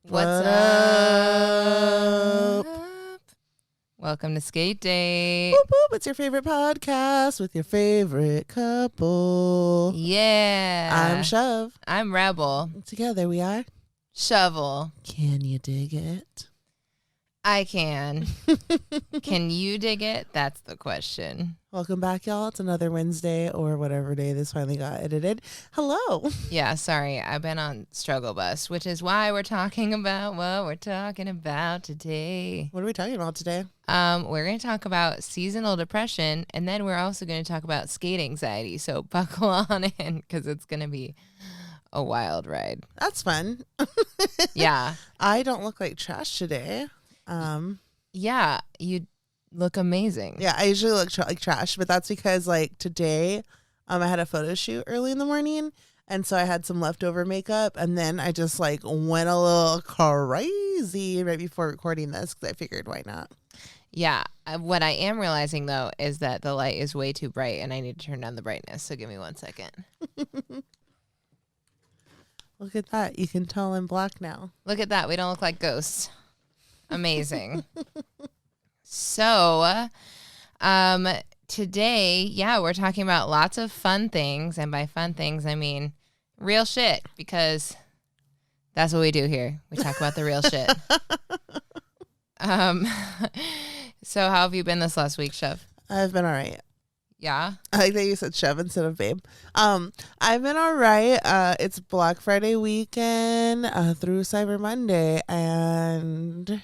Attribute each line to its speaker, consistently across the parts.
Speaker 1: What's up? Welcome to Skate Date.
Speaker 2: Boop, boop. It's your favorite podcast with your favorite couple.
Speaker 1: Yeah.
Speaker 2: I'm Shove.
Speaker 1: I'm Rebel.
Speaker 2: Together we are
Speaker 1: Shovel.
Speaker 2: Can you dig it?
Speaker 1: I can. Can you dig it? That's the question.
Speaker 2: Welcome back, y'all. It's another Wednesday or whatever day this finally got edited. Hello.
Speaker 1: Yeah, sorry. I've been on Struggle Bus, which is why we're talking about what we're talking about today.
Speaker 2: What are we talking about today?
Speaker 1: We're going to talk about seasonal depression, and then we're also going to talk about skate anxiety. So buckle on in because it's going to be a wild ride.
Speaker 2: That's fun.
Speaker 1: Yeah.
Speaker 2: I don't look like trash today.
Speaker 1: Yeah, you look amazing.
Speaker 2: Yeah, I usually look like trash, but that's because like today, I had a photo shoot early in the morning, and so I had some leftover makeup, and then I just like went a little crazy right before recording this because I figured why not.
Speaker 1: Yeah, what I am realizing though is that the light is way too bright, and I need to turn down the brightness. So give me 1 second.
Speaker 2: Look at that! You can tell I'm black now.
Speaker 1: Look at that. We don't look like ghosts. Amazing. So, today, yeah, we're talking about lots of fun things. And by fun things, I mean real shit, because that's what we do here. We talk about the real shit. So how have you been this last week, Shove?
Speaker 2: I've been all right.
Speaker 1: Yeah.
Speaker 2: I like that you said Shove instead of babe. I've been all right. It's Black Friday weekend through Cyber Monday, and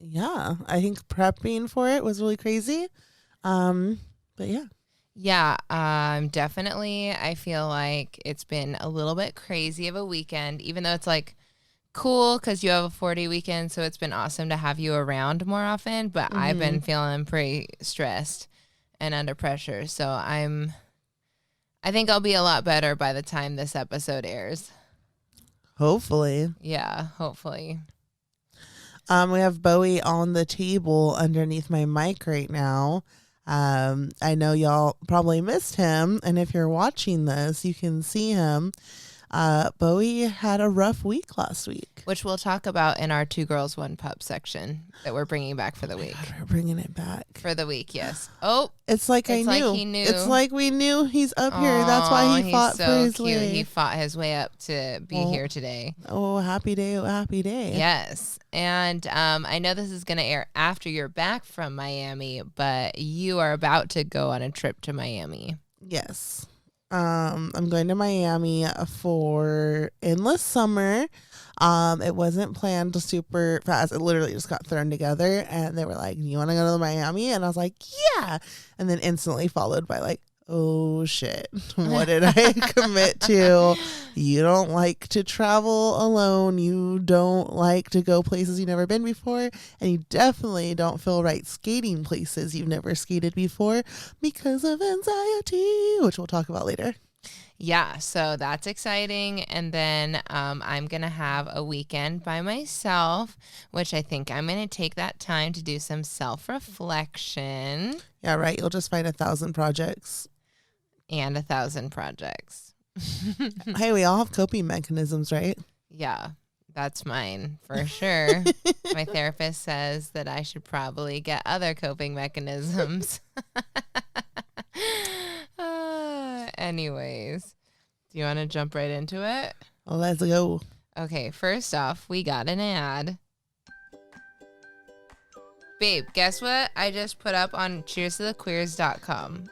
Speaker 2: yeah, I think prepping for it was really crazy. But yeah.
Speaker 1: Yeah, definitely. I feel like it's been a little bit crazy of a weekend, even though it's like cool because you have a 4-day weekend. So it's been awesome to have you around more often. But I've been feeling pretty stressed and under pressure. So I think I'll be a lot better by the time this episode airs.
Speaker 2: Hopefully.
Speaker 1: Yeah, hopefully.
Speaker 2: We have Bowie on the table underneath my mic right now. I know y'all probably missed him, and if you're watching this, you can see him. Bowie had a rough week last week.
Speaker 1: Which we'll talk about in our 2 Girls, 1 Pup section that we're bringing back for the week.
Speaker 2: God, we're bringing it back.
Speaker 1: For the week, yes. Oh.
Speaker 2: It's like I knew.
Speaker 1: Like he knew.
Speaker 2: It's like we knew he's up here. That's why he fought
Speaker 1: so
Speaker 2: for his
Speaker 1: cute.
Speaker 2: way.
Speaker 1: He fought his way up to be here today.
Speaker 2: Oh, happy day. Oh, happy day.
Speaker 1: Yes. And I know this is going to air after you're back from Miami, but you are about to go on a trip to Miami.
Speaker 2: Yes. I'm going to Miami for Endless Summer. It wasn't planned super fast. It literally just got thrown together, and they were like, "You want to go to Miami?" And I was like, "Yeah." And then instantly followed by like, "Oh shit, what did I commit to?" You don't like to travel alone. You don't like to go places you've never been before, and you definitely don't feel right skating places you've never skated before because of anxiety, which we'll talk about later.
Speaker 1: Yeah, so that's exciting. And then I'm going to have a weekend by myself, which I think I'm going to take that time to do some self-reflection.
Speaker 2: Yeah, right. You'll just find 1,000 projects.
Speaker 1: And 1,000 projects.
Speaker 2: Hey, we all have coping mechanisms, right?
Speaker 1: Yeah, that's mine for sure. My therapist says that I should probably get other coping mechanisms. Anyways, do you want to jump right into it?
Speaker 2: Let's go.
Speaker 1: Okay, first off, we got an ad. Babe, guess what I just put up on cheerstothequeers.com?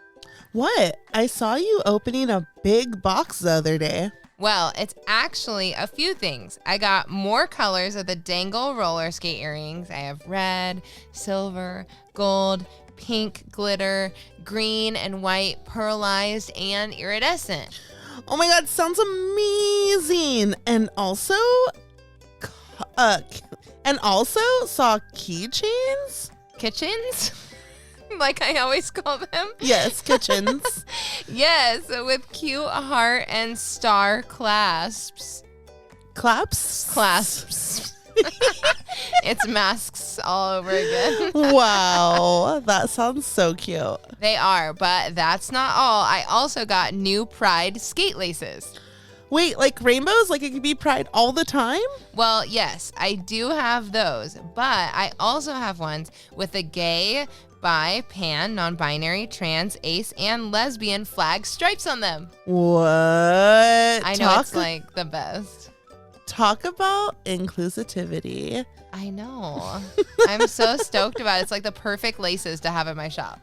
Speaker 2: What? I saw you opening a big box the other day.
Speaker 1: Well, it's actually a few things. I got more colors of the dangle roller skate earrings. I have red, silver, gold, pink glitter, green and white, pearlized, and iridescent.
Speaker 2: Oh my God, sounds amazing. And also saw keychains.
Speaker 1: Kitchens? Like I always call them?
Speaker 2: Yes, kitchens.
Speaker 1: Yes, with cute heart and star clasps.
Speaker 2: Clasps.
Speaker 1: It's masks all over again.
Speaker 2: Wow, that sounds so cute.
Speaker 1: They are, but that's not all. I also got new Pride skate laces.
Speaker 2: Wait, like rainbows? Like it could be pride all the time?
Speaker 1: Well, yes, I do have those, but I also have ones with a gay, bi, pan, non-binary, trans, ace, and lesbian flag stripes on them.
Speaker 2: What?
Speaker 1: I know it's like the best.
Speaker 2: Talk about inclusivity.
Speaker 1: I know. I'm so stoked about it. It's like the perfect laces to have in my shop.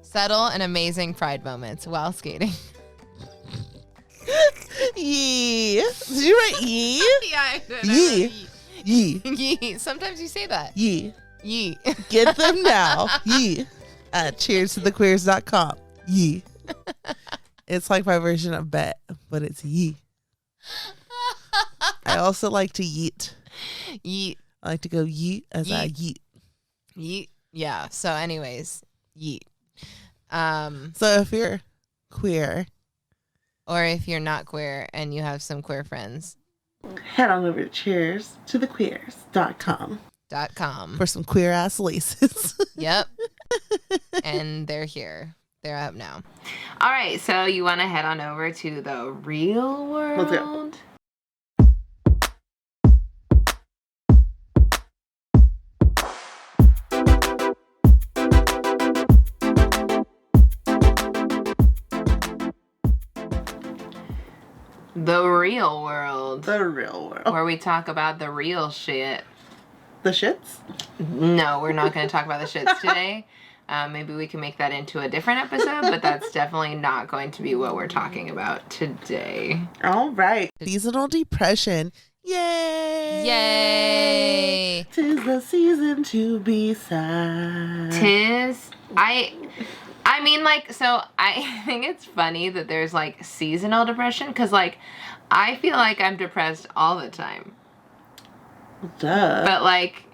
Speaker 1: Subtle and amazing pride moments while skating.
Speaker 2: Yee. Did you write yee?
Speaker 1: Yeah, I did.
Speaker 2: Yee. Yee.
Speaker 1: Yee. Sometimes you say that.
Speaker 2: Yee.
Speaker 1: Yee.
Speaker 2: Get them now. Yee. At cheerstothequeers.com. Yee. It's like my version of bet, but it's yee. I also like to yeet.
Speaker 1: Yeet.
Speaker 2: I like to go yeet as I yeet.
Speaker 1: Yeet. Yeah. So anyways, yeet.
Speaker 2: So if you're queer,
Speaker 1: or if you're not queer and you have some queer friends,
Speaker 2: head on over to cheerstothequeers.com
Speaker 1: .com
Speaker 2: for some queer ass laces.
Speaker 1: Yep. And they're here. They're up now. All right. So you want to head on over to the real world?
Speaker 2: Let's go.
Speaker 1: The real world.
Speaker 2: The real world.
Speaker 1: Where we talk about the real shit.
Speaker 2: The shits?
Speaker 1: No, we're not going to talk about the shits today. Maybe we can make that into a different episode, but that's definitely not going to be what we're talking about today.
Speaker 2: All right. Seasonal depression. Yay!
Speaker 1: Yay!
Speaker 2: 'Tis the season to be sad.
Speaker 1: I mean, like, so I think it's funny that there's, like, seasonal depression, because, like, I feel like I'm depressed all the time.
Speaker 2: Duh.
Speaker 1: But, like,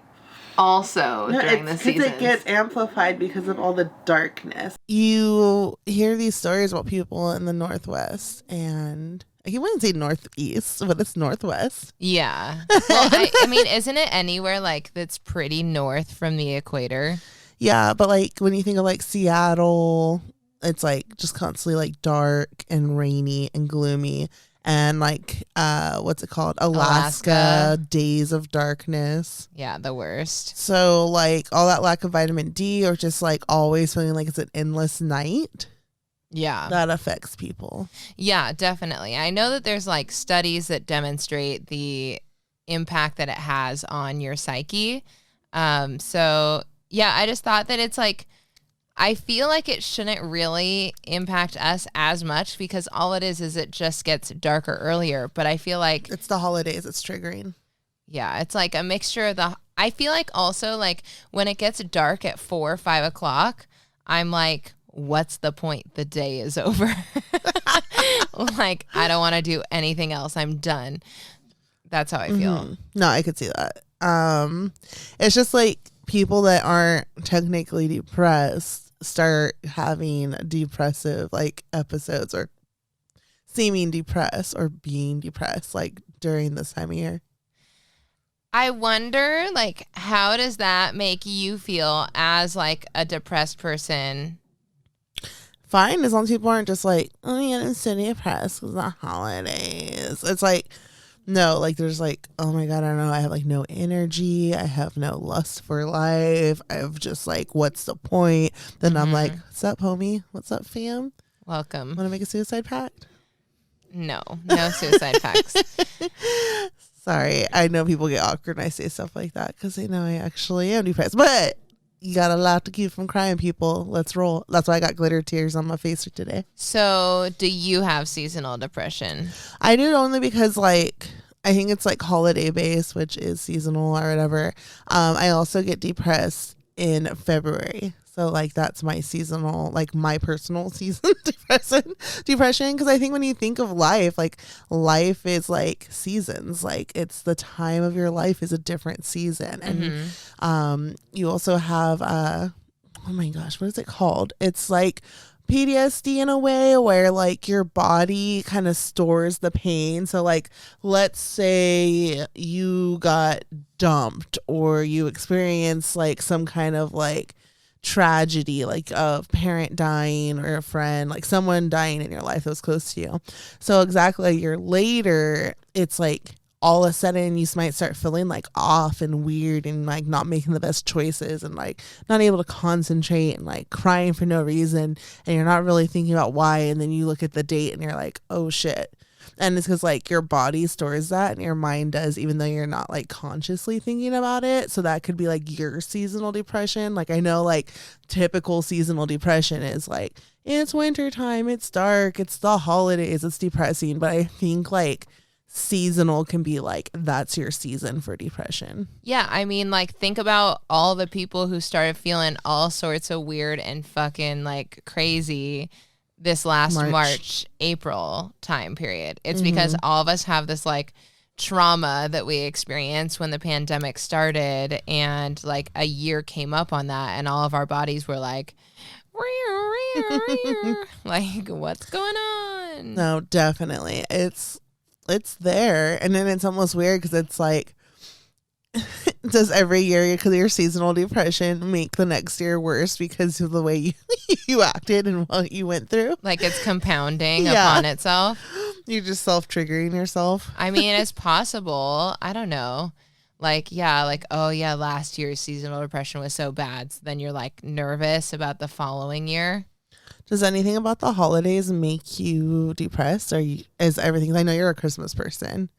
Speaker 1: also during the seasons.
Speaker 2: It gets amplified because of all the darkness. You hear these stories about people in the Northwest, and I wouldn't say Northeast, but it's Northwest.
Speaker 1: Yeah. Well, I mean, isn't it anywhere, like, that's pretty north from the equator?
Speaker 2: Yeah, but like when you think of like Seattle, it's like just constantly like dark and rainy and gloomy, and like what's it called? Alaska, days of darkness.
Speaker 1: Yeah, the worst.
Speaker 2: So like all that lack of vitamin D, or just like always feeling like it's an endless night.
Speaker 1: Yeah.
Speaker 2: That affects people.
Speaker 1: Yeah, definitely. I know that there's like studies that demonstrate the impact that it has on your psyche. So yeah, I just thought that it's like, I feel like it shouldn't really impact us as much, because all it is it just gets darker earlier. But I feel like
Speaker 2: it's the holidays. It's triggering.
Speaker 1: Yeah, it's like a mixture of I feel like also like when it gets dark at 4 or 5 o'clock, I'm like, what's the point? The day is over. Like, I don't want to do anything else. I'm done. That's how I feel.
Speaker 2: Mm-hmm. No, I could see that. It's just like people that aren't technically depressed start having depressive like episodes, or seeming depressed or being depressed like during this time of year.
Speaker 1: I wonder, like, how does that make you feel as like a depressed person?
Speaker 2: Fine, as long as people aren't just like, oh yeah, I'm so depressed because the holidays. It's like, no, like there's like, oh my God, I don't know. I have like no energy. I have no lust for life. I've just like, what's the point? Then I'm like, what's up, homie? What's up, fam?
Speaker 1: Welcome.
Speaker 2: Want to make a suicide pact?
Speaker 1: No suicide pacts.
Speaker 2: Sorry. I know people get awkward when I say stuff like that because they know I actually am depressed. But you got a lot to keep from crying, people. Let's roll. That's why I got glitter tears on my face for today.
Speaker 1: So do you have seasonal depression?
Speaker 2: I do, only because like I think it's like holiday based, which is seasonal or whatever. I also get depressed in February. So like that's my seasonal, like my personal season depression. Because I think when you think of life, like life is like seasons. Like it's the time of your life is a different season. And you also have, oh my gosh, what is it called? It's like PTSD in a way where like your body kind of stores the pain. So like, let's say you got dumped or you experience like some kind of like tragedy, like a parent dying or a friend, like someone dying in your life that was close to you. So exactly a year later, it's like all of a sudden you might start feeling like off and weird and like not making the best choices and like not able to concentrate and like crying for no reason, and you're not really thinking about why, and then you look at the date and you're like, oh shit. And it's because like your body stores that and your mind does, even though you're not like consciously thinking about it. So that could be like your seasonal depression. Like I know like typical seasonal depression is like, it's winter time, it's dark, it's the holidays, it's depressing. But I think like seasonal can be like, that's your season for depression.
Speaker 1: Yeah, I mean, like, think about all the people who started feeling all sorts of weird and fucking like crazy this last March, April time period. It's because all of us have this like trauma that we experienced when the pandemic started, and like a year came up on that, and all of our bodies were like, like, what's going on?
Speaker 2: No, definitely. It's there. And then it's almost weird because it's like, does every year, because your seasonal depression, make the next year worse because of the way you acted and what you went through?
Speaker 1: Like it's compounding upon itself.
Speaker 2: You're just self-triggering yourself.
Speaker 1: I mean, it's possible. I don't know. Like, yeah, like, oh yeah, last year's seasonal depression was so bad. So then you're like nervous about the following year.
Speaker 2: Does anything about the holidays make you depressed? Or is everything? I know you're a Christmas person.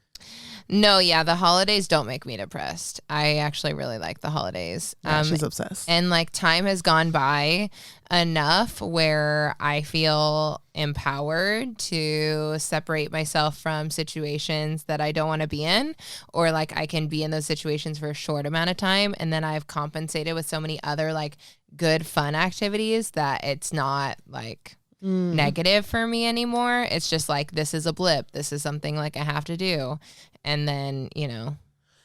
Speaker 1: No, yeah, the holidays don't make me depressed. I actually really like the holidays.
Speaker 2: Yeah, she's obsessed.
Speaker 1: And like time has gone by enough where I feel empowered to separate myself from situations that I don't want to be in, or like I can be in those situations for a short amount of time, and then I've compensated with so many other like good fun activities that it's not like negative for me anymore. It's just like, this is a blip. This is something like I have to do. And then, you know,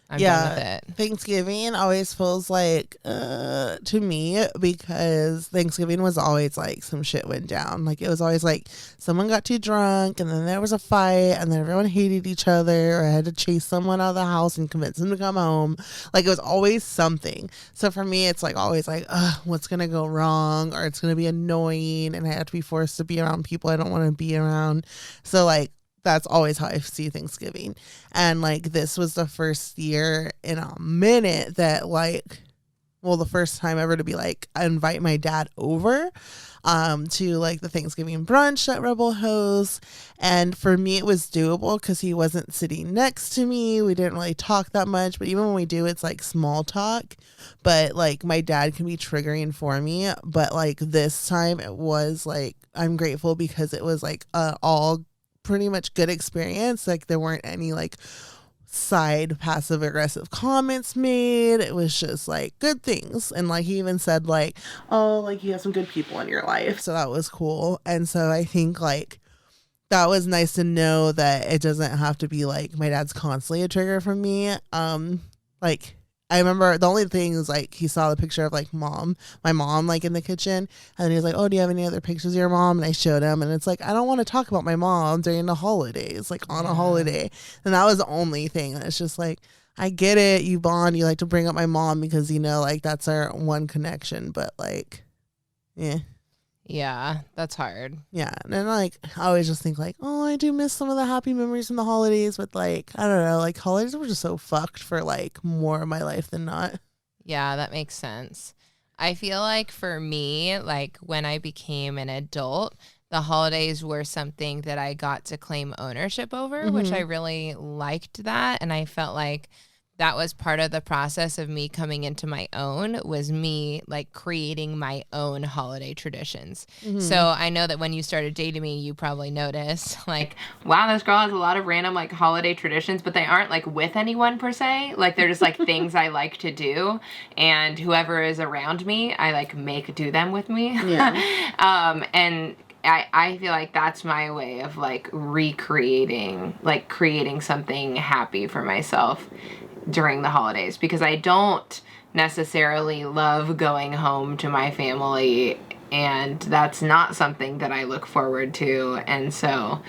Speaker 1: I'm done with it.
Speaker 2: Thanksgiving always feels like, to me, because Thanksgiving was always like some shit went down. Like it was always like someone got too drunk and then there was a fight and then everyone hated each other, or I had to chase someone out of the house and convince them to come home. Like it was always something. So for me, it's like always like, what's going to go wrong, or it's going to be annoying and I have to be forced to be around people I don't want to be around. So like, that's always how I see Thanksgiving. And like this was the first year in a minute that like, well, the first time ever to be like, I invite my dad over to like the Thanksgiving brunch that Rebel hosts. And for me, it was doable because he wasn't sitting next to me. We didn't really talk that much, but even when we do, it's like small talk. But like my dad can be triggering for me. But like this time it was like, I'm grateful because it was like all pretty much good experience. Like there weren't any like side passive aggressive comments made. It was just like good things. And like he even said like, oh, like you have some good people in your life. So that was cool. And so I think like that was nice to know that it doesn't have to be like my dad's constantly a trigger for me. Like I remember the only thing is like he saw the picture of like my mom like in the kitchen, and then he was like, oh, do you have any other pictures of your mom? And I showed him, and it's like, I don't want to talk about my mom during the holidays, like on a holiday. And that was the only thing. And it's just like, I get it, you bond, you like to bring up my mom because you know like that's our one connection, but like
Speaker 1: yeah, that's hard.
Speaker 2: Yeah. And then like I always just think like, oh, I do miss some of the happy memories from the holidays, but like I don't know, like holidays were just so fucked for like more of my life than not.
Speaker 1: Yeah, that makes sense. I feel like for me, like when I became an adult, the holidays were something that I got to claim ownership over, which I really liked that. And I felt like that was part of the process of me coming into my own, was me like creating my own holiday traditions. So I know that when you started dating me, you probably noticed like, wow, this girl has a lot of random like holiday traditions, but they aren't like with anyone per se. Like they're just like things I like to do, and whoever is around me, I like make do them with me. Yeah. And I feel like that's my way of like recreating, like creating something happy for myself during the holidays, because I don't necessarily love going home to my family, and that's not something that I look forward to. And so,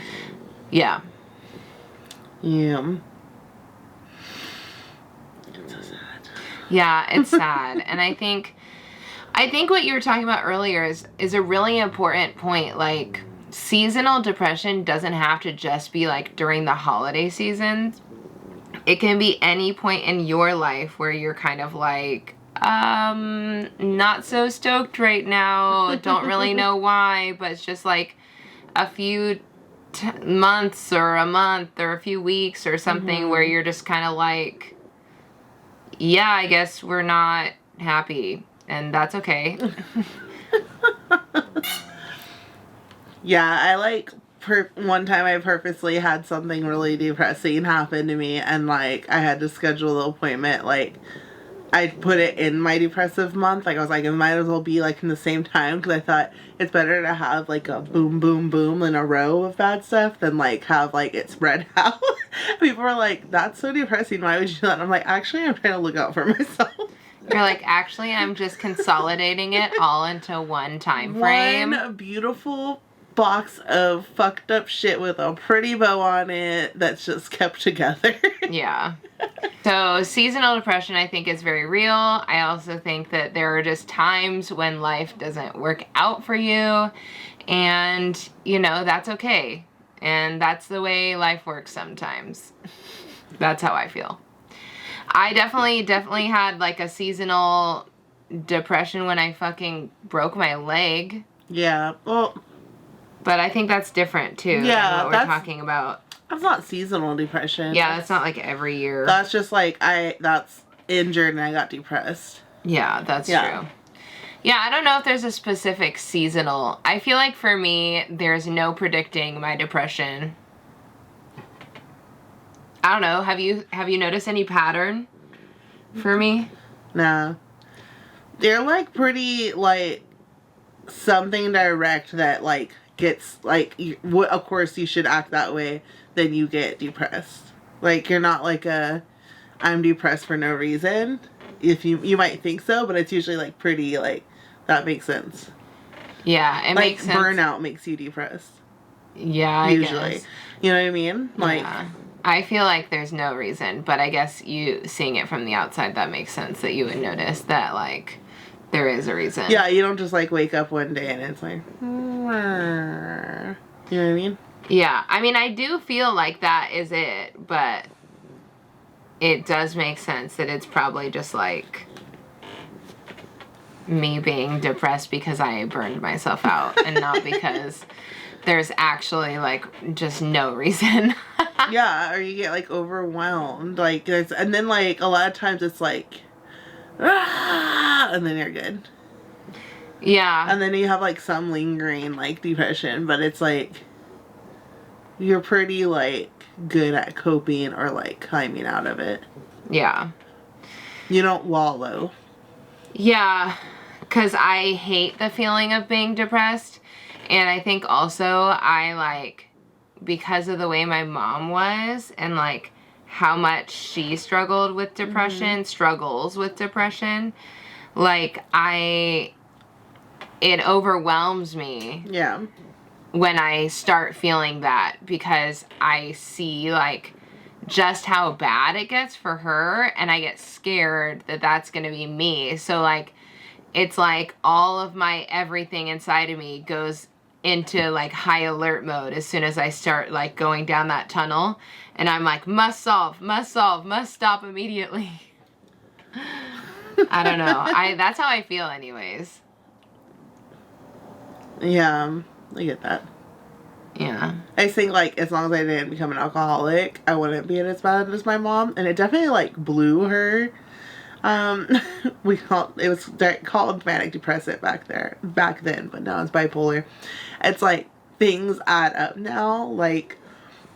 Speaker 1: yeah.
Speaker 2: Yeah.
Speaker 1: It's so sad. Yeah, it's sad. And I think I think what you were talking about earlier is a really important point. Like, seasonal depression doesn't have to just be like during the holiday seasons. It can be any point in your life where you're kind of like, not so stoked right now. Don't really know why, but it's just like a few months or a month or a few weeks or something where you're just kind of like, yeah, I guess we're not happy, and that's okay.
Speaker 2: Yeah, I like one time I purposely had something really depressing happen to me, and like I had to schedule the appointment. Like I put it in my depressive month. Like I was like, it might as well be like in the same time, because I thought it's better to have like a boom, boom, boom in a row of bad stuff than like have like it spread out. People are like, that's so depressing. Why would you do that? And I'm like, actually, I'm trying to look out for myself.
Speaker 1: You're like, actually, I'm just consolidating it all into one time frame.
Speaker 2: One beautiful box of fucked up shit with a pretty bow on it that's just kept together.
Speaker 1: Yeah. So seasonal depression, I think, is very real. I also think that there are just times when life doesn't work out for you, and you know, that's okay. And that's the way life works sometimes. That's how I feel. I definitely had like a seasonal depression when I fucking broke my leg.
Speaker 2: Yeah, well,
Speaker 1: but I think that's different too than what we're talking about.
Speaker 2: That's not seasonal depression.
Speaker 1: Yeah, that's not like every year.
Speaker 2: That's just like that's injured and I got depressed.
Speaker 1: Yeah, that's true. Yeah, I don't know if there's a specific seasonal. I feel like for me, there's no predicting my depression. I don't know. Have you noticed any pattern for me?
Speaker 2: No. They're like pretty like something direct that like gets like of course you should act that way, then you get depressed. Like you're not like I'm depressed for no reason. If you might think so, but it's usually like pretty like that makes sense.
Speaker 1: Yeah, it makes sense.
Speaker 2: Burnout makes you depressed.
Speaker 1: Yeah,
Speaker 2: usually.
Speaker 1: I guess.
Speaker 2: You know what I mean? Like
Speaker 1: yeah. I feel like there's no reason, but I guess you seeing it from the outside, that makes sense that you would notice that like there is a reason.
Speaker 2: Yeah, you don't just like wake up one day and it's like, you know what I mean?
Speaker 1: Yeah, I mean, I do feel like that is it, but it does make sense that it's probably just like me being depressed because I burned myself out and not because there's actually like just no reason.
Speaker 2: Yeah, or you get like overwhelmed, like and then like a lot of times it's like, and then you're good.
Speaker 1: Yeah.
Speaker 2: And then you have like some lingering like depression, but it's like you're pretty like good at coping or like climbing out of it.
Speaker 1: Yeah.
Speaker 2: You don't wallow.
Speaker 1: Yeah, because I hate the feeling of being depressed. And I think also I like, because of the way my mom was and like how much she struggled with depression, struggles with depression, like it overwhelms me.
Speaker 2: Yeah.
Speaker 1: When I start feeling that, because I see like just how bad it gets for her, and I get scared that that's going to be me. So like it's like all of my everything inside of me goes into like high alert mode as soon as I start like going down that tunnel, and I'm like, must solve, must stop immediately. I don't know. That's how I feel anyways.
Speaker 2: Yeah, I get that.
Speaker 1: Yeah.
Speaker 2: I think like as long as I didn't become an alcoholic, I wouldn't be as bad as my mom, and it definitely like blew her. It was called manic depressive back then, but now it's bipolar. It's like things add up now. Like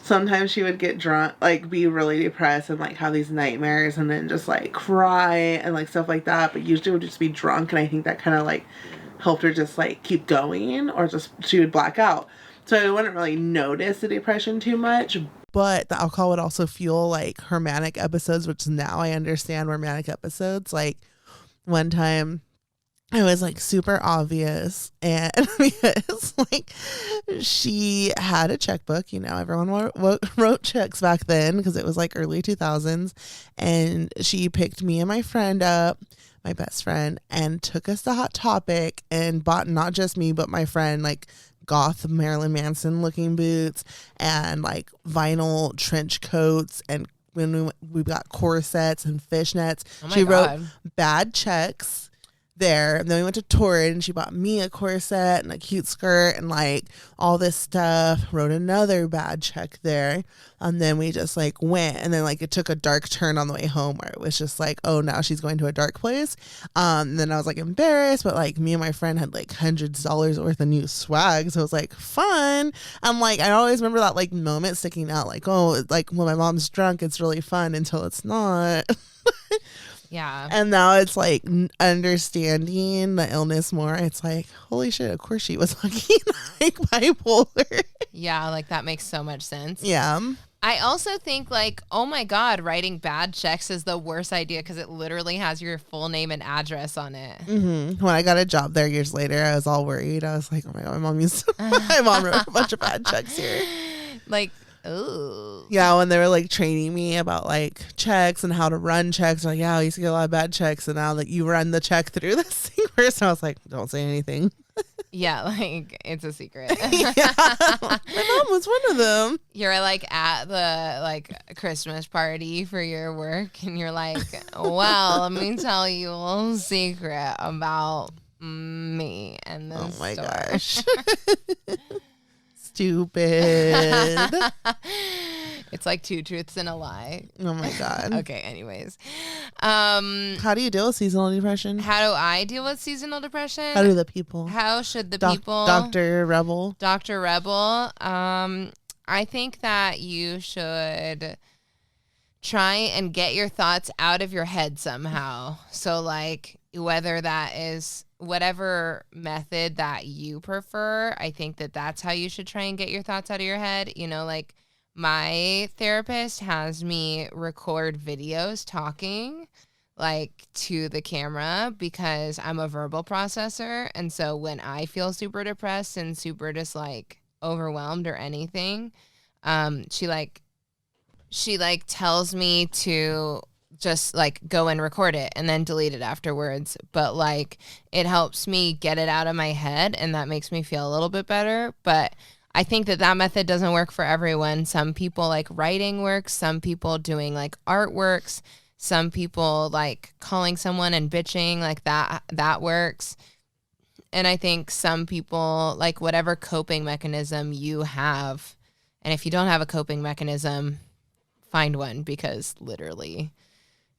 Speaker 2: sometimes she would get drunk, like be really depressed and like have these nightmares and then just like cry and like stuff like that. But usually would just be drunk, and I think that kind of like helped her just like keep going, or just she would black out. So I wouldn't really notice the depression too much. But the alcohol would also fuel like her manic episodes, which now I understand were manic episodes. Like one time it was like super obvious, and because like she had a checkbook, you know, everyone wrote checks back then because it was like early 2000s, and she picked me and my friend up. my best friend, and took us to Hot Topic and bought not just me, but my friend, like goth Marilyn Manson looking boots and like vinyl trench coats. And when we got corsets and fishnets, she wrote bad checks there. And then we went to Torrid and she bought me a corset and a cute skirt and like all this stuff, wrote another bad check there. And then we just like went, and then like it took a dark turn on the way home where it was just like, oh, now she's going to a dark place. And then I was like embarrassed, but like me and my friend had like hundreds of dollars worth of new swag, so it was like fun. I'm like, I always remember that like moment sticking out, like, oh, like when my mom's drunk it's really fun until it's not.
Speaker 1: Yeah.
Speaker 2: And now it's like understanding the illness more. It's like, holy shit, of course she was fucking like bipolar.
Speaker 1: Yeah, like that makes so much sense.
Speaker 2: Yeah.
Speaker 1: I also think like, oh my God, writing bad checks is the worst idea because it literally has your full name and address on it.
Speaker 2: Mm-hmm. When I got a job there years later, I was all worried. I was like, oh my God, my mom wrote a bunch of bad checks here.
Speaker 1: Like, ooh.
Speaker 2: Yeah, when they were like training me about like checks and how to run checks, like, yeah, I used to get a lot of bad checks, and now that you run the check through this thing first, I was like, don't say anything.
Speaker 1: Yeah, like it's a secret.
Speaker 2: Yeah. My mom was one of them.
Speaker 1: You're like at the like Christmas party for your work, and you're like, well, let me tell you a little secret about me and this
Speaker 2: Oh my
Speaker 1: store.
Speaker 2: gosh. Stupid.
Speaker 1: It's like two truths and a lie.
Speaker 2: Oh my God.
Speaker 1: Okay, anyways.
Speaker 2: How do you deal with seasonal depression?
Speaker 1: How do I deal with seasonal depression?
Speaker 2: How do the people?
Speaker 1: How should the people?
Speaker 2: Dr. Rebel.
Speaker 1: Dr. Rebel. I think that you should try and get your thoughts out of your head somehow. So like whether that is whatever method that you prefer, I think that that's how you should try and get your thoughts out of your head. You know, like my therapist has me record videos talking like to the camera because I'm a verbal processor. And so when I feel super depressed and super just like overwhelmed or anything, she tells me to just like go and record it and then delete it afterwards. But like it helps me get it out of my head, and that makes me feel a little bit better. But I think that that method doesn't work for everyone. Some people like writing works, some people doing like artworks, some people like calling someone and bitching, like that works. And I think some people like whatever coping mechanism you have. And if you don't have a coping mechanism, find one, because literally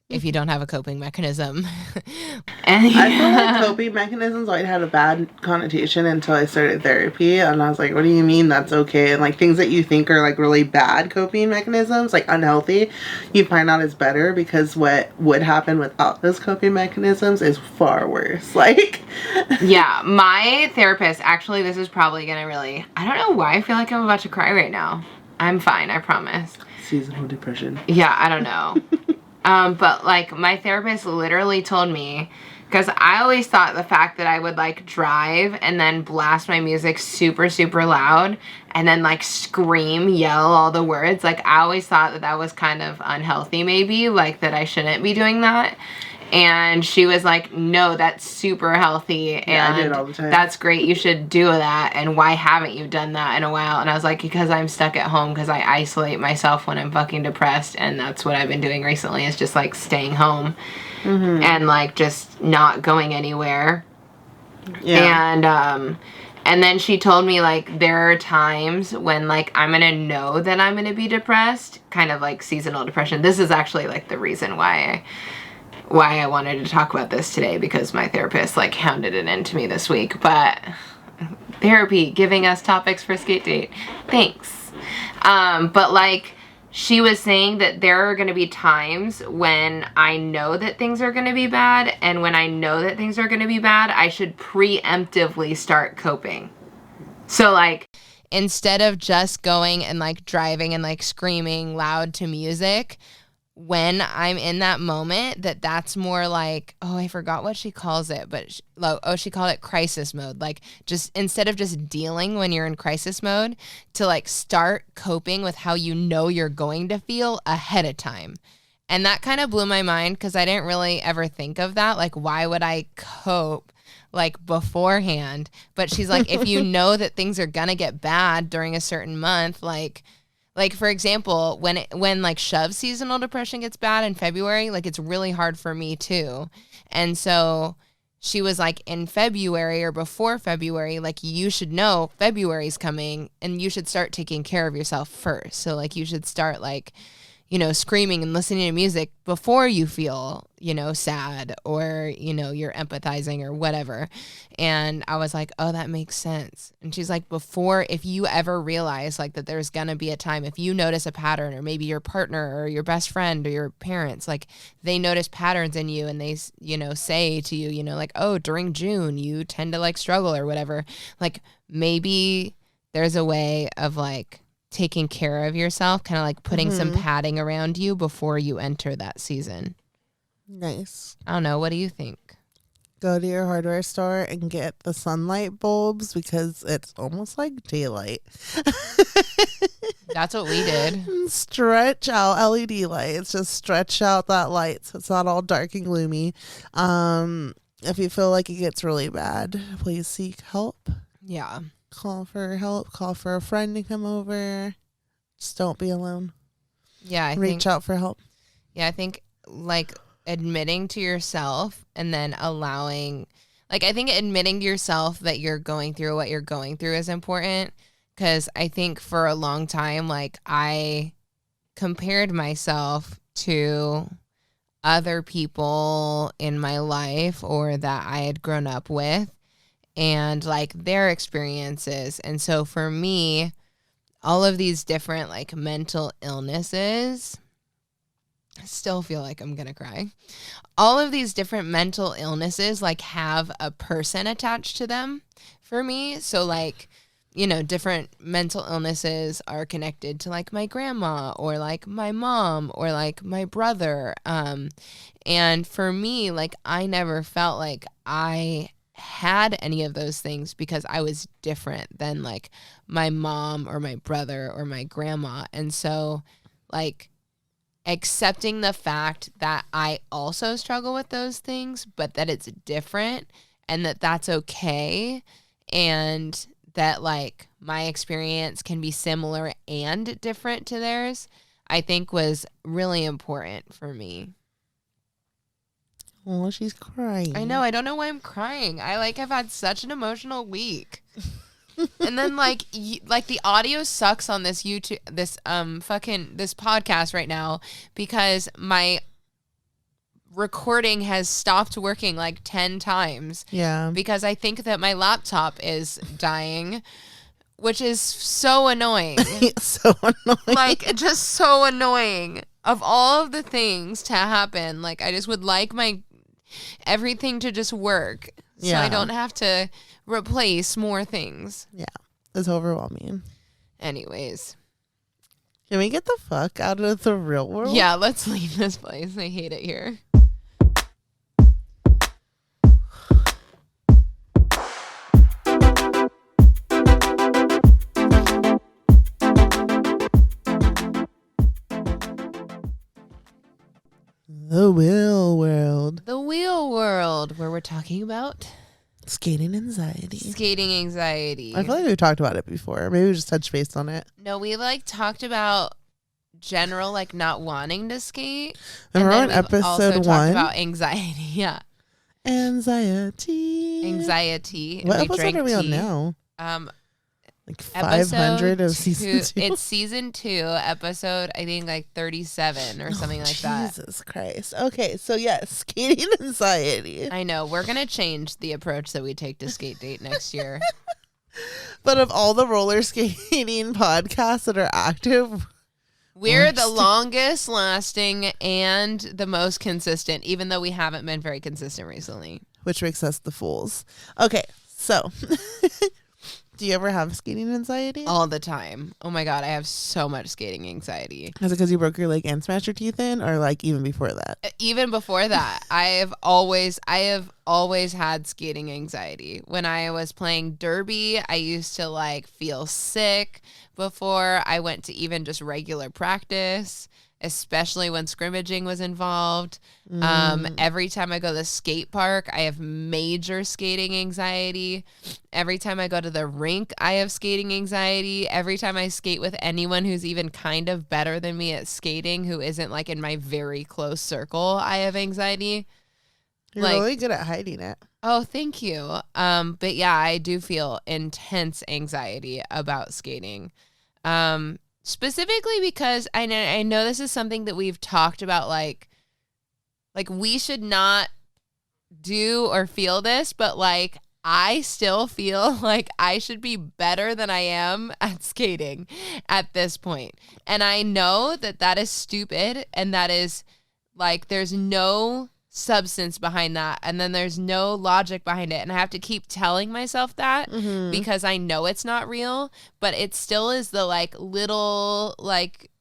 Speaker 1: if you don't have a coping mechanism.
Speaker 2: I feel like coping mechanisms always had a bad connotation until I started therapy, and I was like, what do you mean that's okay? And like things that you think are like really bad coping mechanisms, like unhealthy, you find out is better, because what would happen without those coping mechanisms is far worse. Like
Speaker 1: yeah, my therapist, actually this is probably gonna really, I don't know why I feel like I'm about to cry right now. I'm fine, I promise.
Speaker 2: Seasonal depression.
Speaker 1: Yeah, I don't know. But like my therapist literally told me, because I always thought the fact that I would like drive and then blast my music super, super loud and then like scream, yell all the words, like I always thought that that was kind of unhealthy, maybe like that I shouldn't be doing that. And she was like, no, that's super healthy. And
Speaker 2: yeah, I do it all the time.
Speaker 1: That's great. You should do that. And why haven't you done that in a while? And I was like, because I'm stuck at home, because I isolate myself when I'm fucking depressed. And that's what I've been doing recently, is just like staying home and like just not going anywhere. Yeah. And then she told me like there are times when like I'm going to know that I'm going to be depressed, kind of like seasonal depression. This is actually like the reason why I wanted to talk about this today, because my therapist like hounded it into me this week. But therapy giving us topics for Skate Date, thanks. But like she was saying that there are going to be times when I know that things are going to be bad, and when I know that things are going to be bad, I should preemptively start coping. So like instead of just going and like driving and like screaming loud to music, when I'm in that moment, that's more like, oh, I forgot what she calls it, but she called it crisis mode. Like just instead of just dealing when you're in crisis mode, to like start coping with how you know you're going to feel ahead of time. And that kind of blew my mind because I didn't really ever think of that. Like, why would I cope like beforehand? But she's like, if you know that things are gonna get bad during a certain month, like for example, when like shove seasonal depression gets bad in February, like it's really hard for me too. And so she was like, in February or before February, like you should know February's coming and you should start taking care of yourself first. So like you should start like, you know, screaming and listening to music before you feel, you know, sad or, you know, you're empathizing or whatever. And I was like, oh, that makes sense. And she's like, before, if you ever realize like that there's going to be a time, if you notice a pattern, or maybe your partner or your best friend or your parents, like they notice patterns in you and they, you know, say to you, you know, like, oh, during June, you tend to like struggle or whatever. Like maybe there's a way of like taking care of yourself, kind of like putting some padding around you before you enter that season.
Speaker 2: Nice.
Speaker 1: I don't know. What do you think?
Speaker 2: Go to your hardware store and get the sunlight bulbs because it's almost like daylight.
Speaker 1: That's what we did.
Speaker 2: Stretch out LED lights. Just stretch out that light so it's not all dark and gloomy. If you feel like it gets really bad, please seek help.
Speaker 1: Yeah.
Speaker 2: Call for help. Call for a friend to come over. Just don't be alone.
Speaker 1: Yeah.
Speaker 2: Reach out for help.
Speaker 1: Yeah. I think like admitting to yourself and then allowing, like, I think admitting to yourself that you're going through what you're going through is important. Because I think for a long time, like, I compared myself to other people in my life or that I had grown up with and like their experiences. And so for me, all of these different like mental illnesses, I still feel like I'm gonna cry. All of these different mental illnesses like have a person attached to them for me. So like, you know, different mental illnesses are connected to like my grandma or like my mom or like my brother. And for me, like I never felt like I had any of those things because I was different than like my mom or my brother or my grandma. And so like accepting the fact that I also struggle with those things, but that it's different and that that's okay. And that like my experience can be similar and different to theirs, I think was really important for me.
Speaker 2: Oh, she's crying.
Speaker 1: I know. I don't know why I'm crying. I like have had such an emotional week. And then like the audio sucks on this YouTube, this podcast right now because my recording has stopped working like 10 times.
Speaker 2: Yeah.
Speaker 1: Because I think that my laptop is dying, which is so annoying.
Speaker 2: So annoying.
Speaker 1: Like just so annoying. Of all of the things to happen, like I just would like my everything to just work so I don't have to replace more things.
Speaker 2: Yeah, it's overwhelming.
Speaker 1: Anyways,
Speaker 2: can we get the fuck out of the real world?
Speaker 1: Yeah, let's leave this place. I hate it here.
Speaker 2: The wheel world.
Speaker 1: The wheel world, where we're talking about
Speaker 2: skating anxiety.
Speaker 1: Skating anxiety.
Speaker 2: I feel like we've talked about it before. Maybe we just touched base on it.
Speaker 1: No, we like talked about general like not wanting to skate.
Speaker 2: Remember on episode
Speaker 1: also
Speaker 2: 1?
Speaker 1: Talked about anxiety. Yeah.
Speaker 2: Anxiety. What episode are we on now? Like 500 of season 2.
Speaker 1: It's season 2, episode I think like 37 or something like that.
Speaker 2: Jesus Christ. Okay, so yes, skating anxiety.
Speaker 1: I know. We're gonna change the approach that we take to Skate Date next year.
Speaker 2: But of all the roller skating podcasts that are active,
Speaker 1: we're the longest lasting and the most consistent, even though we haven't been very consistent recently.
Speaker 2: Which makes us the fools. Okay, so do you ever have skating anxiety?
Speaker 1: All the time. Oh my God, I have so much skating anxiety.
Speaker 2: Is it because you broke your leg and smashed your teeth in, or like even before that?
Speaker 1: Even before that, I have always had skating anxiety. When I was playing derby, I used to like feel sick before I went to even just regular practice. especially when scrimmaging was involved. Every time I go to the skate park, I have major skating anxiety. Every time I go to the rink, I have skating anxiety. Every time I skate with anyone who's even kind of better than me at skating, who isn't like in my very close circle, I have anxiety.
Speaker 2: You're really good at hiding it.
Speaker 1: Oh, thank you. But yeah, I do feel intense anxiety about skating. Specifically because I know this is something that we've talked about, like we should not do or feel this, but like I still feel like I should be better than I am at skating at this point. And I know that that is stupid, and that is like there's no substance behind that, and then there's no logic behind it, and I have to keep telling myself that because I know it's not real, but it still is the like little like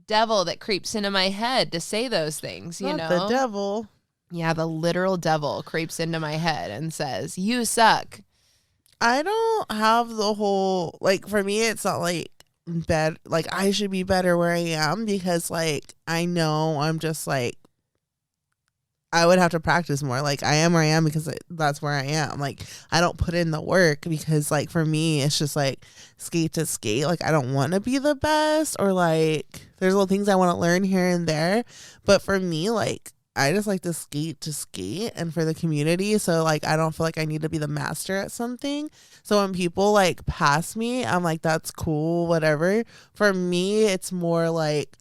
Speaker 1: devil that creeps into my head to say those things, you know?
Speaker 2: The devil.
Speaker 1: Yeah, the literal devil creeps into my head and says, "You suck."
Speaker 2: I don't have the whole, like, for me, it's not like bad, like I should be better where I am, because like I know I'm just like, I would have to practice more. Like I am where I am because that's where I am. Like I don't put in the work because like for me it's just like skate to skate. Like I don't want to be the best, or like there's little things I want to learn here and there. But for me, like I just like to skate and for the community. So like I don't feel like I need to be the master at something. So when people like pass me, I'm like, that's cool, whatever. For me, it's more like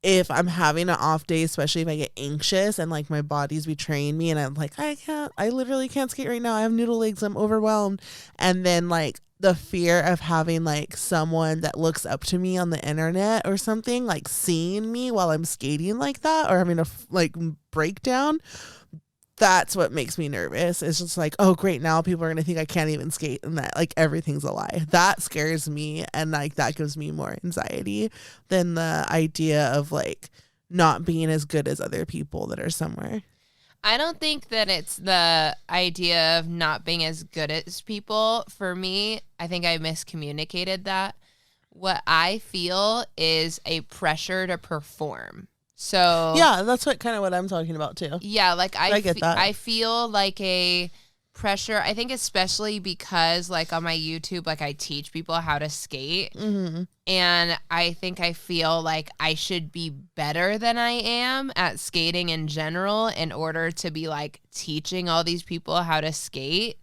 Speaker 2: if I'm having an off day, especially if I get anxious and like my body's betraying me and I'm like, I literally can't skate right now. I have noodle legs. I'm overwhelmed. And then like the fear of having like someone that looks up to me on the internet or something, like seeing me while I'm skating like that, or having a like breakdown, that's what makes me nervous. It's just like, oh great, now people are gonna think I can't even skate and that like everything's a lie. That scares me, and like that gives me more anxiety than the idea of like not being as good as other people that are somewhere.
Speaker 1: I don't think that it's the idea of not being as good as people. For me, I think I miscommunicated that. What I feel is a pressure to perform. So
Speaker 2: yeah, that's what I'm talking about too.
Speaker 1: Yeah, like
Speaker 2: I get that.
Speaker 1: I feel like a pressure. I think especially because like on my YouTube, like I teach people how to skate, and I think I feel like I should be better than I am at skating in general in order to be like teaching all these people how to skate.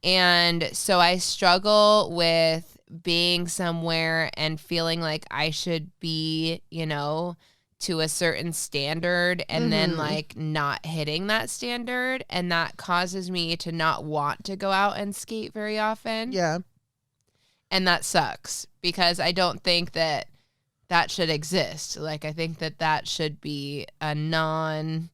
Speaker 1: And so I struggle with being somewhere and feeling like I should be, you know, to a certain standard and then like not hitting that standard, and that causes me to not want to go out and skate very often.
Speaker 2: Yeah.
Speaker 1: And that sucks because I don't think that that should exist. Like I think that that should be a non-issue,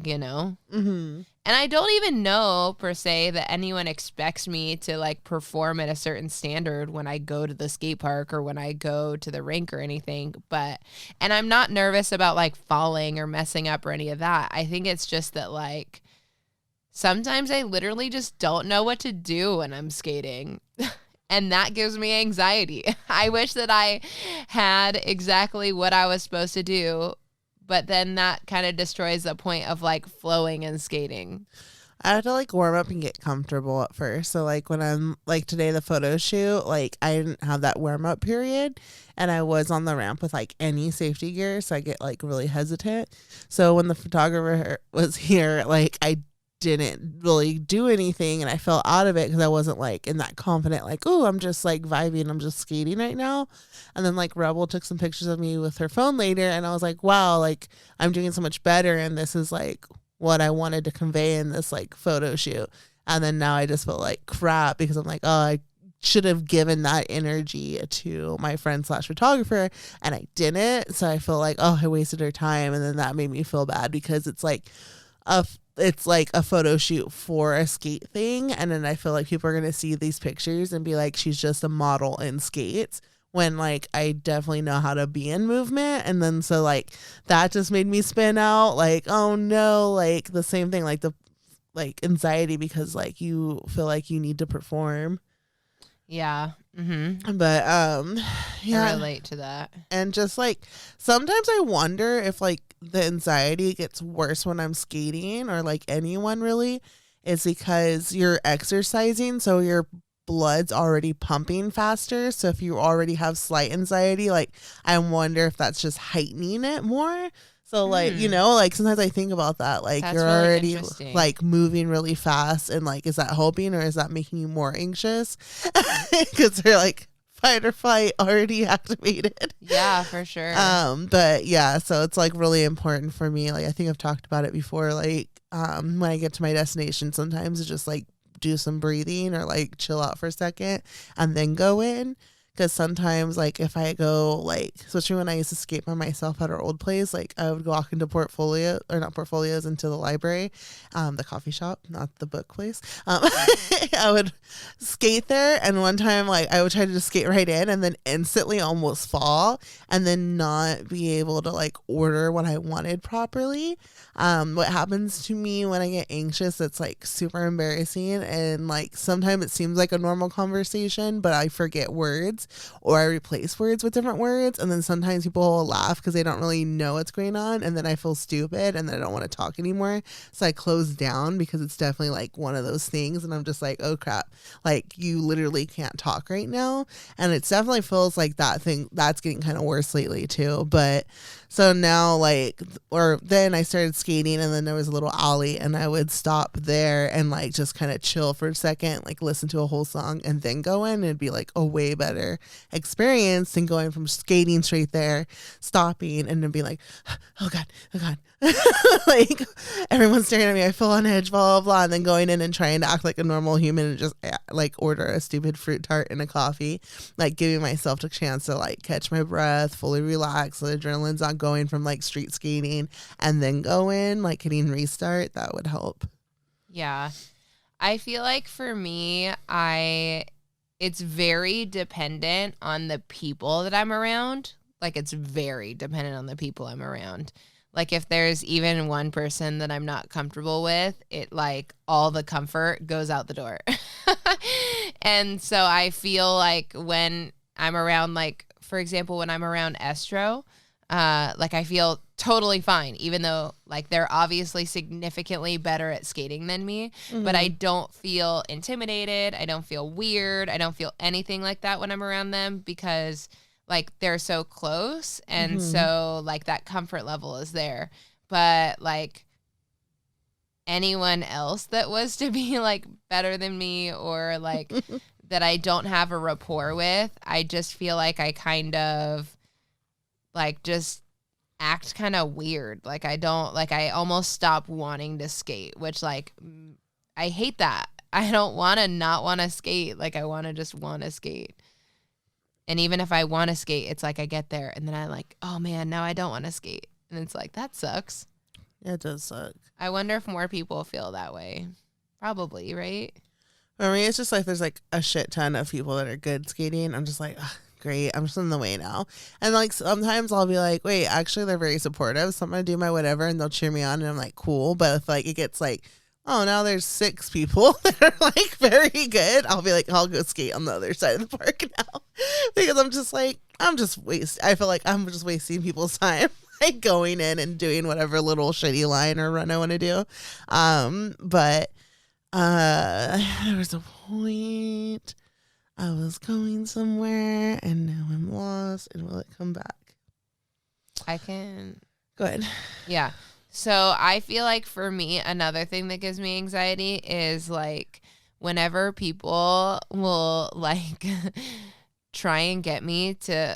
Speaker 1: you know? And I don't even know per se that anyone expects me to like perform at a certain standard when I go to the skate park or when I go to the rink or anything. And I'm not nervous about like falling or messing up or any of that. I think it's just that like sometimes I literally just don't know what to do when I'm skating. And that gives me anxiety. I wish that I had exactly what I was supposed to do, but then that kind of destroys the point of like flowing and skating.
Speaker 2: I have to like warm up and get comfortable at first. So like when I'm like today, the photo shoot, like I didn't have that warm up period, and I was on the ramp with like any safety gear. So I get like really hesitant. So when the photographer was here, like I didn't really do anything, and I fell out of it because I wasn't like in that confident, like, oh, I'm just like vibing, I'm just skating right now. And then like Rebel took some pictures of me with her phone later, and I was like, wow, like I'm doing so much better, and this is like what I wanted to convey in this like photo shoot. And then now I just feel like crap because I'm like, oh, I should have given that energy to my friend / photographer, and I didn't. So I feel like, oh, I wasted her time, and then that made me feel bad because it's like a photo shoot for a skate thing, and then I feel like people are gonna see these pictures and be like, she's just a model in skates, when like I definitely know how to be in movement. And then so like that just made me spin out, like, oh no, like the same thing, like the like anxiety because like you feel like you need to perform.
Speaker 1: Yeah.
Speaker 2: But yeah,
Speaker 1: I relate to that.
Speaker 2: and just like sometimes I wonder if like the anxiety gets worse when I'm skating, or like anyone really, is because you're exercising, so your blood's already pumping faster. So if you already have slight anxiety, like I wonder if that's just heightening it more. So like, like sometimes I think about that, like
Speaker 1: That's
Speaker 2: you're
Speaker 1: really
Speaker 2: already
Speaker 1: interesting.
Speaker 2: like moving really fast, and like is that helping or is that making you more anxious? Because they're like fight or flight already activated.
Speaker 1: Yeah, for sure.
Speaker 2: But yeah, so it's like really important for me. Like I think I've talked about it before. Like when I get to my destination, sometimes it's just like do some breathing or like chill out for a second and then go in. Because sometimes, like, if I go, like, especially when I used to skate by myself at our old place, like, I would walk into not portfolios, into the library, the coffee shop, not the book place. I would skate there. And one time, like, I would try to just skate right in and then instantly almost fall and then not be able to, like, order what I wanted properly. What happens to me when I get anxious, it's, like, super embarrassing. And, like, sometimes it seems like a normal conversation, but I forget words. Or I replace words with different words, and then sometimes people will laugh because they don't really know what's going on, and then I feel stupid and then I don't want to talk anymore, so I close down because it's definitely like one of those things, and I'm just like, oh crap, like you literally can't talk right now. And it definitely feels like that thing that's getting kind of worse lately too. But so now, like, or then I started skating, and then there was a little alley, and I would stop there and like just kind of chill for a second, like listen to a whole song, and then go in. And it'd be like a way better experience than going from skating straight there, stopping, and then be like, oh god, oh god, like everyone's staring at me, I feel on edge, blah blah blah, and then going in and trying to act like a normal human and just like order a stupid fruit tart and a coffee, like giving myself a chance to like catch my breath, fully relax, so the adrenaline's not going from like street skating, and then go in like hitting restart. That would help.
Speaker 1: Yeah. I feel like for me, it's very dependent on the people that I'm around. Like it's very dependent on the people I'm around. Like if there's even one person that I'm not comfortable with, it like all the comfort goes out the door. And so I feel like when I'm around, like, for example, when I'm around Estro, like I feel totally fine, even though like they're obviously significantly better at skating than me, but I don't feel intimidated. I don't feel weird. I don't feel anything like that when I'm around them because like they're so close. And so like that comfort level is there. But like anyone else that was to be like better than me or like that I don't have a rapport with, I just feel like I kind of like just act kind of weird. Like I almost stop wanting to skate, which like I hate that. I don't want to not want to skate. Like I want to just want to skate. And even if I want to skate, it's like I get there and then I like, oh man, now I don't want to skate. And it's like, that sucks.
Speaker 2: Yeah, it does suck.
Speaker 1: I wonder if more people feel that way. Probably, right?
Speaker 2: For me, it's just like there's like a shit ton of people that are good skating. I'm just like, ugh, great, I'm just in the way now. And like sometimes I'll be like, wait, actually they're very supportive, so I'm gonna do my whatever and they'll cheer me on and I'm like, cool. But if like it gets like, oh, now there's 6 people that are like very good, I'll be like, I'll go skate on the other side of the park now. Because I'm just like, I feel like I'm just wasting people's time like going in and doing whatever little shitty line or run I want to do. But there was a point I was going somewhere and now I'm lost, and will it come back?
Speaker 1: I can
Speaker 2: Go ahead.
Speaker 1: Yeah. So I feel like for me, another thing that gives me anxiety is like whenever people will like try and get me to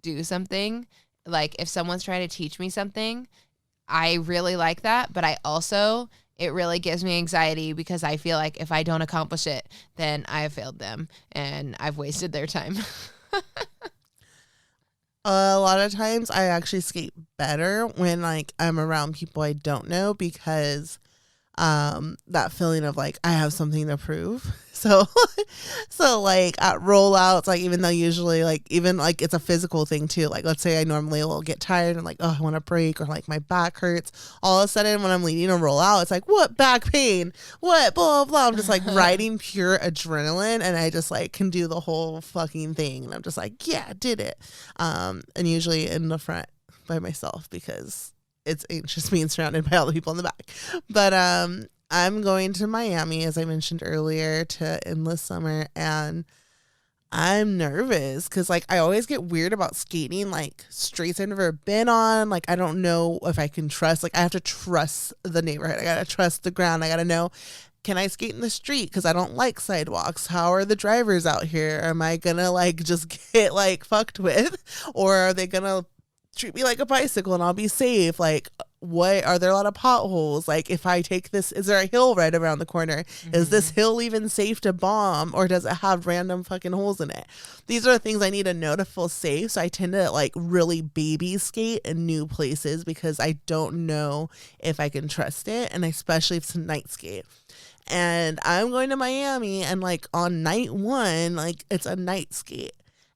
Speaker 1: do something, like if someone's trying to teach me something, I really like that. But it really gives me anxiety because I feel like if I don't accomplish it, then I have failed them and I've wasted their time.
Speaker 2: A lot of times I actually skate better when like I'm around people I don't know because that feeling of like I have something to prove. So like at rollouts, like even though usually like even like it's a physical thing too, like let's say I normally will get tired and like, oh, I want to break, or like my back hurts, all of a sudden when I'm leading a rollout, it's like, what, back pain, what, blah blah. I'm just like riding pure adrenaline, and I just like can do the whole fucking thing, and I'm just like, yeah, did it. And usually in the front by myself because it's anxious being surrounded by all the people in the back. But I'm going to Miami, as I mentioned earlier, to endless summer, and I'm nervous because like I always get weird about skating like streets I've never been on. Like I don't know if I can trust, like I have to trust the neighborhood, I gotta trust the ground, I gotta know, can I skate in the street? Because I don't like sidewalks. How are the drivers out here? Am I gonna like just get like fucked with, or are they gonna treat me like a bicycle and I'll be safe? Like, what, are there a lot of potholes? Like, if I take this, is there a hill right around the corner? Is this hill even safe to bomb, or does it have random fucking holes in it? These are the things I need to know to feel safe. So I tend to like really baby skate in new places because I don't know if I can trust it, and especially if it's a night skate. And I'm going to Miami, and like on night one, like it's a night skate.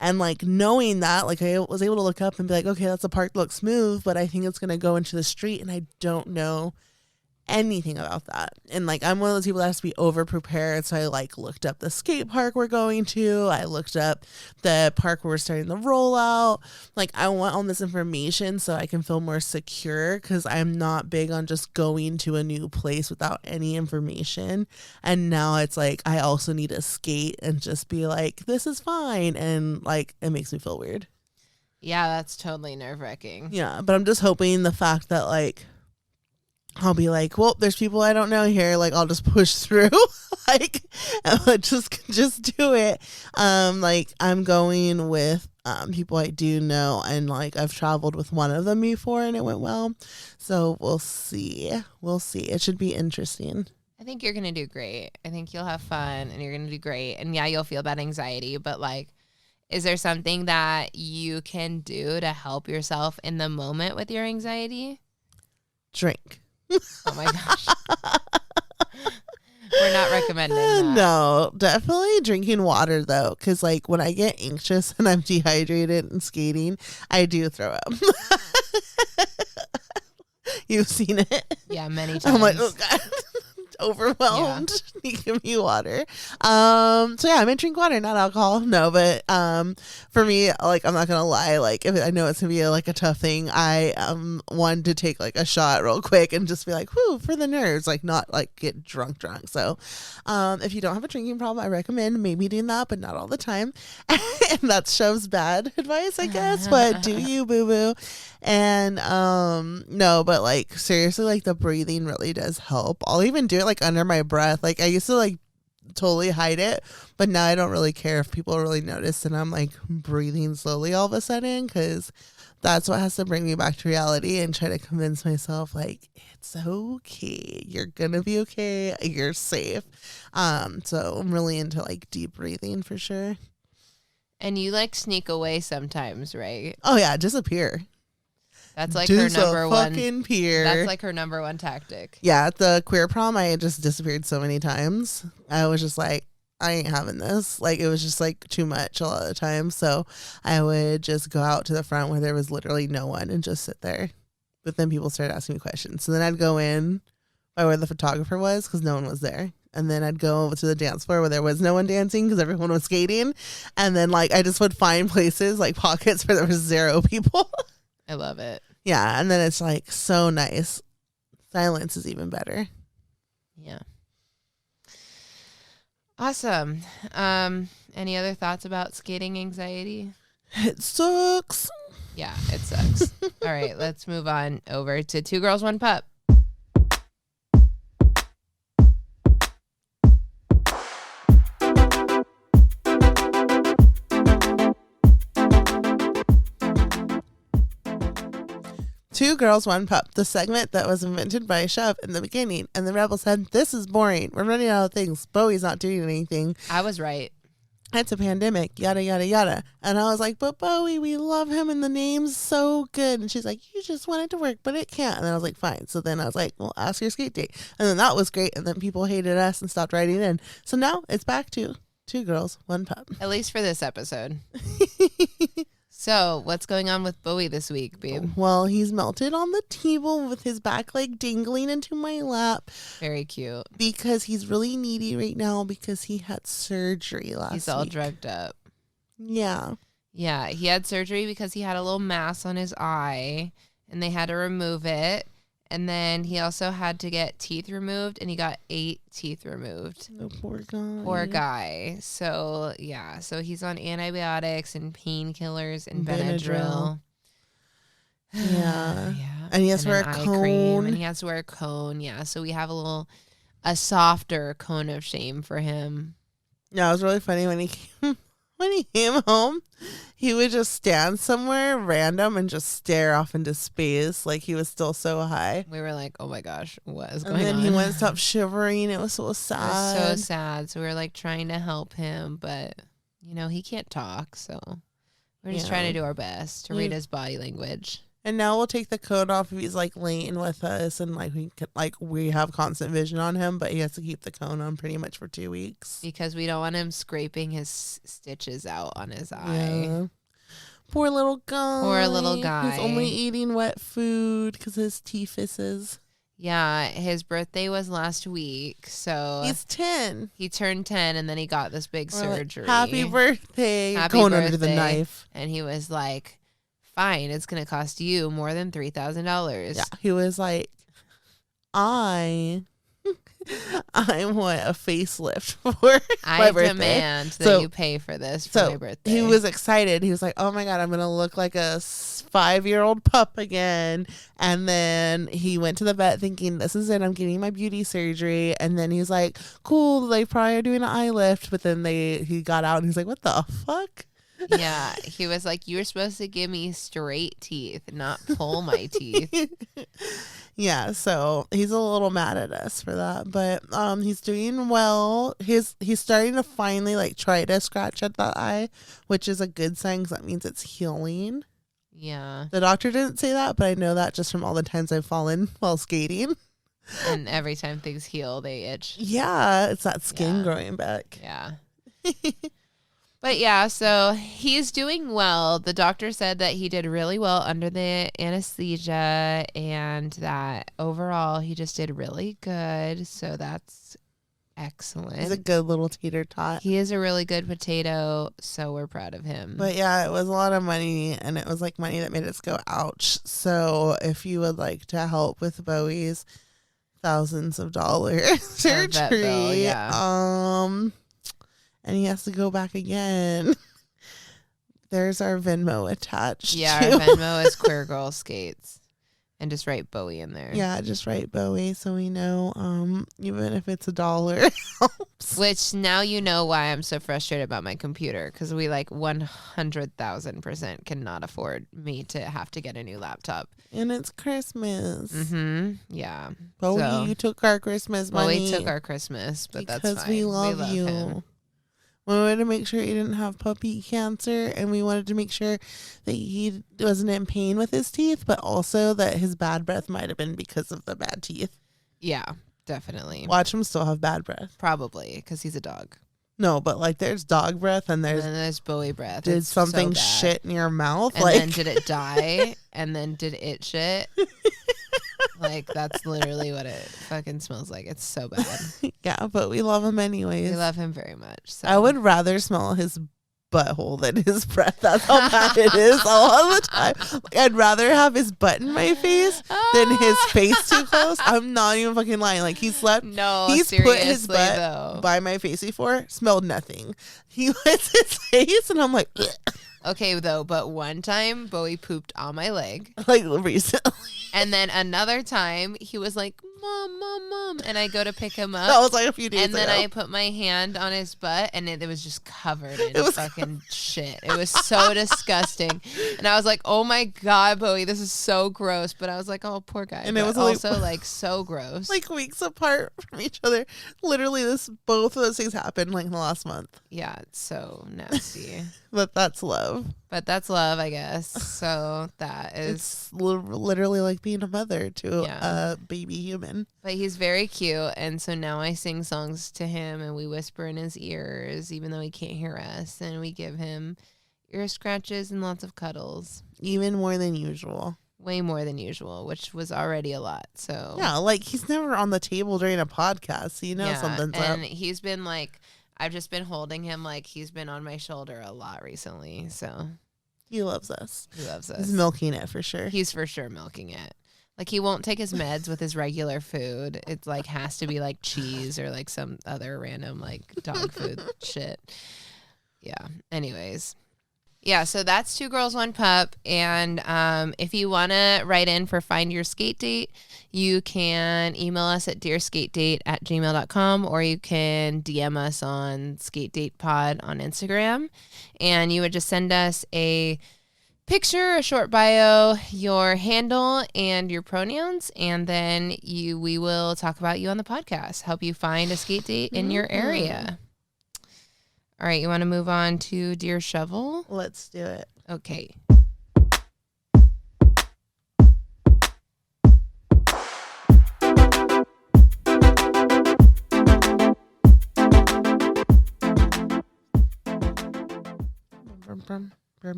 Speaker 2: And like knowing that, like I was able to look up and be like, okay, that's a park that looks smooth, but I think it's going to go into the street, and I don't know anything about that. And like I'm one of those people that has to be over prepared. So I like looked up the skate park we're going to. I looked up the park where we're starting the rollout. Like I want all this information so I can feel more secure, because I'm not big on just going to a new place without any information. And now it's like I also need to skate and just be like, this is fine. And like it makes me feel weird.
Speaker 1: Yeah, that's totally nerve-wracking.
Speaker 2: Yeah, but I'm just hoping the fact that like I'll be like, well, there's people I don't know here. Like, I'll just push through, like, just do it. Like I'm going with people I do know, and like I've traveled with one of them before, and it went well. So we'll see. It should be interesting.
Speaker 1: I think you're gonna do great. I think you'll have fun, and you're gonna do great. And yeah, you'll feel that anxiety, but like, is there something that you can do to help yourself in the moment with your anxiety?
Speaker 2: Drink.
Speaker 1: Oh my gosh. We're not recommending that.
Speaker 2: No, definitely drinking water though, because like when I get anxious and I'm dehydrated and skating, I do throw up. You've seen it.
Speaker 1: Yeah, many times.
Speaker 2: I'm like, oh God. Overwhelmed. Yeah. Give me water. So yeah, I meant drink water, not alcohol. No, but for me, like I'm not gonna lie, like if I know it's gonna be like a tough thing, I want to take like a shot real quick and just be like, whoo, for the nerves, like not like get drunk. So if you don't have a drinking problem, I recommend maybe doing that, but not all the time. And that shows bad advice, I guess, but do you, boo boo. And no, but like seriously, like the breathing really does help. I'll even do it like under my breath. Like I used to like totally hide it, but now I don't really care if people really notice and I'm like breathing slowly all of a sudden, because that's what has to bring me back to reality and try to convince myself like it's okay, you're gonna be okay, you're safe. So I'm really into like deep breathing for sure.
Speaker 1: And you like sneak away sometimes, right?
Speaker 2: Oh yeah, disappear.
Speaker 1: That's like her number one.
Speaker 2: Peer.
Speaker 1: That's like her number one tactic.
Speaker 2: Yeah, at the queer prom, I had just disappeared so many times. I was just like, I ain't having this. Like, it was just like too much a lot of the time. So I would just go out to the front where there was literally no one and just sit there. But then people started asking me questions. So then I'd go in by where the photographer was because no one was there. And then I'd go over to the dance floor where there was no one dancing because everyone was skating. And then like I just would find places like pockets where there was zero people.
Speaker 1: I love it.
Speaker 2: Yeah, and then it's like so nice. Silence is even better.
Speaker 1: Yeah. Awesome. Any other thoughts about skating anxiety?
Speaker 2: It sucks.
Speaker 1: Yeah, it sucks. All right, let's move on over to Two Girls, One Pup.
Speaker 2: Two Girls, One Pup, the segment that was invented by Shove in the beginning. And the Rebel said, this is boring. We're running out of things. Bowie's not doing anything.
Speaker 1: I was right.
Speaker 2: it's a pandemic, yada, yada, yada. And I was like, but Bowie, we love him and the name's so good. And she's like, you just want it to work, but it can't. And then I was like, fine. So then I was like, well, ask your skate date. And then that was great. And then people hated us and stopped writing in. So now it's back to 2 girls, 1 pup.
Speaker 1: At least for this episode. So, what's going on with Bowie this week, babe?
Speaker 2: Well, he's melted on the table with his back leg dangling into my lap.
Speaker 1: Very cute.
Speaker 2: Because he's really needy right now because he had surgery last week.
Speaker 1: He's all drugged up.
Speaker 2: Yeah.
Speaker 1: Yeah, he had surgery because he had a little mass on his eye, and they had to remove it. And then he also had to get teeth removed, and he got 8 teeth removed.
Speaker 2: Oh, poor guy.
Speaker 1: Poor guy. So, yeah. So he's on antibiotics and painkillers and Benadryl.
Speaker 2: Yeah. And he has to wear a cone.
Speaker 1: And he has to wear a cone. Yeah. So we have a softer cone of shame for him.
Speaker 2: Yeah, it was really funny when he came home. He would just stand somewhere random and just stare off into space like he was still so high.
Speaker 1: We were like, oh my gosh, what is going on?
Speaker 2: And then he wouldn't stop shivering. It was so sad.
Speaker 1: It was so sad. So we were like trying to help him, but he can't talk. So we're just trying to do our best to read his body language.
Speaker 2: And now we'll take the coat off if he's like laying with us and we have constant vision on him, but he has to keep the cone on pretty much for 2 weeks.
Speaker 1: Because we don't want him scraping his stitches out on his eye.
Speaker 2: Yeah. Poor little guy.
Speaker 1: Poor little guy.
Speaker 2: He's only eating wet food because his teethuses.
Speaker 1: Yeah, his birthday was last week, so
Speaker 2: he's 10.
Speaker 1: He turned 10, and then he got this big surgery.
Speaker 2: Happy birthday!
Speaker 1: Happy
Speaker 2: going
Speaker 1: birthday.
Speaker 2: Under the knife,
Speaker 1: and he was like, "Fine, it's gonna cost you more than $3,000."
Speaker 2: Yeah, he was like, I want a facelift for my birthday.
Speaker 1: Demand that you pay for this for my birthday.
Speaker 2: He was excited. He was like, oh my God, I'm going to look like a 5-year-old pup again. And then he went to the vet thinking, this is it. I'm getting my beauty surgery. And then he's like, cool, they probably are doing an eye lift. But then he got out and he's like, what the fuck?
Speaker 1: Yeah, he was like, you were supposed to give me straight teeth, not pull my teeth.
Speaker 2: Yeah, so he's a little mad at us for that, but he's doing well. He's starting to finally try to scratch at that eye, which is a good sign because that means it's healing.
Speaker 1: Yeah.
Speaker 2: The doctor didn't say that, but I know that just from all the times I've fallen while skating.
Speaker 1: And every time things heal, they itch.
Speaker 2: Yeah, it's that skin growing back.
Speaker 1: Yeah. But yeah, so he's doing well. The doctor said that he did really well under the anesthesia and that overall he just did really good. So that's excellent.
Speaker 2: He's a good little tater tot.
Speaker 1: He is a really good potato, so we're proud of him.
Speaker 2: But yeah, it was a lot of money and it was money that made us go ouch. So if you would like to help with Bowie's thousands of dollars surgery,
Speaker 1: bill,
Speaker 2: and he has to go back again. There's our Venmo attached.
Speaker 1: Yeah, our Venmo is Queer Girl Skates. And just write Bowie in there.
Speaker 2: Yeah, just write Bowie so we know, even if it's $1, it helps.
Speaker 1: Which now you know why I'm so frustrated about my computer. Because we 100,000% cannot afford me to have to get a new laptop.
Speaker 2: And it's Christmas.
Speaker 1: Mm-hmm. Yeah.
Speaker 2: Bowie, you took our Christmas money.
Speaker 1: Bowie took our Christmas, but that's fine.
Speaker 2: Because we love you.
Speaker 1: Him.
Speaker 2: We wanted to make sure he didn't have puppy cancer, and we wanted to make sure that he wasn't in pain with his teeth, but also that his bad breath might have been because of the bad teeth.
Speaker 1: Yeah, definitely.
Speaker 2: Watch him still have bad breath.
Speaker 1: Probably, because he's a dog.
Speaker 2: No, but there's dog breath, and
Speaker 1: there's Bowie breath.
Speaker 2: Did something shit in your mouth?
Speaker 1: And then did it die? And then did it shit? That's literally what it fucking smells like. It's so bad.
Speaker 2: Yeah, but we love him anyways.
Speaker 1: We love him very much. So.
Speaker 2: I would rather smell his butthole than his breath. That's how bad it is all the time. I'd rather have his butt in my face than his face too close. I'm not even fucking lying. He slept.
Speaker 1: No,
Speaker 2: he's put his butt
Speaker 1: though.
Speaker 2: By my face before, smelled nothing. He wets his face, and I'm like, ugh.
Speaker 1: Okay, though, but one time Bowie pooped on my leg.
Speaker 2: Recently.
Speaker 1: And then another time he was like, Mom. And I go to pick him up.
Speaker 2: That was like a few days
Speaker 1: ago.
Speaker 2: ago.
Speaker 1: And then I put my hand on his butt, and it was just covered in fucking shit. It was so disgusting. And I was like, oh my God, Bowie, this is so gross. But I was like, oh, poor guy. And it was also like so gross.
Speaker 2: Like weeks apart from each other. Literally, both of those things happened like in the last month.
Speaker 1: Yeah, it's so nasty.
Speaker 2: But that's love.
Speaker 1: I guess. So that is...
Speaker 2: It's literally like being a mother to a baby human.
Speaker 1: But he's very cute, and so now I sing songs to him, and we whisper in his ears, even though he can't hear us, and we give him ear scratches and lots of cuddles.
Speaker 2: Even more than usual.
Speaker 1: Way more than usual, which was already a lot. So
Speaker 2: yeah, like he's never on the table during a podcast, so something's up.
Speaker 1: And he's been like... I've just been holding him like he's been on my shoulder a lot recently. So
Speaker 2: he loves us.
Speaker 1: He's
Speaker 2: milking it for sure.
Speaker 1: He's for sure milking it. Like he won't take his meds with his regular food. It's like has to be like cheese or like some other random like dog food shit. Yeah. Anyways. Yeah, so that's 2 Girls, 1 Pup. And if you want to write in for Find Your Skate Date, you can email us at dearskatedate@gmail.com, or you can DM us on skatedatepod on Instagram. And you would just send us a picture, a short bio, your handle, and your pronouns. And then we will talk about you on the podcast, help you find a skate date in your area. All right, you want to move on to Dear Shovel?
Speaker 2: Let's do it.
Speaker 1: Okay.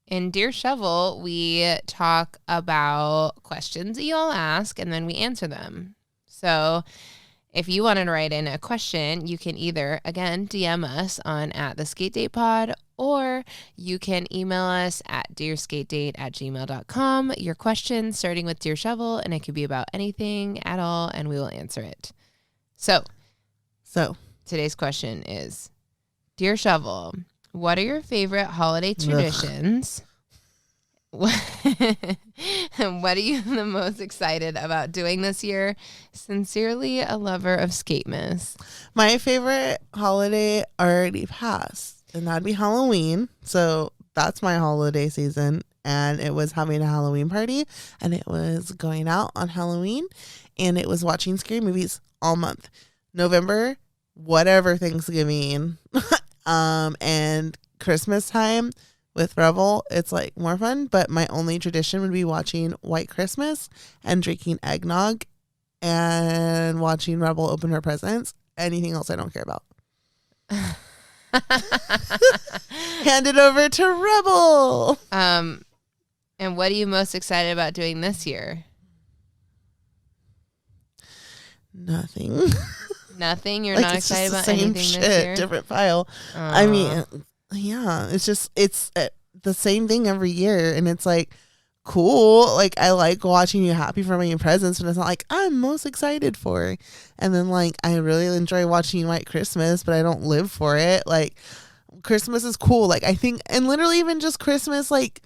Speaker 1: In Dear Shovel, we talk about questions that you all ask, and then we answer them. So... if you want to write in a question, you can either, again, DM us on @theskatedatepod, or you can email us at dearskatedate@gmail.com. Your question starting with Dear Shovel, and it could be about anything at all, and we will answer it. So today's question is, Dear Shovel, what are your favorite holiday traditions? What are you the most excited about doing this year? Sincerely, a lover of Skatemas.
Speaker 2: My favorite holiday already passed, and that'd be Halloween. So that's my holiday season, and it was having a Halloween party, and it was going out on Halloween, and it was watching scary movies all month. November, whatever, Thanksgiving, and Christmas time. With Rebel, it's like more fun, but my only tradition would be watching White Christmas and drinking eggnog and watching Rebel open her presents. Anything else I don't care about. Hand it over to Rebel.
Speaker 1: And what are you most excited about doing this year?
Speaker 2: Nothing.
Speaker 1: Nothing? You're not excited about anything this year?
Speaker 2: Different file. I mean... yeah, it's the same thing every year, and it's like cool. Like I like watching you happy for my presents, but it's not like I'm most excited for. And then like I really enjoy watching White Christmas, but I don't live for it. Like Christmas is cool. Like I think, and literally even just Christmas like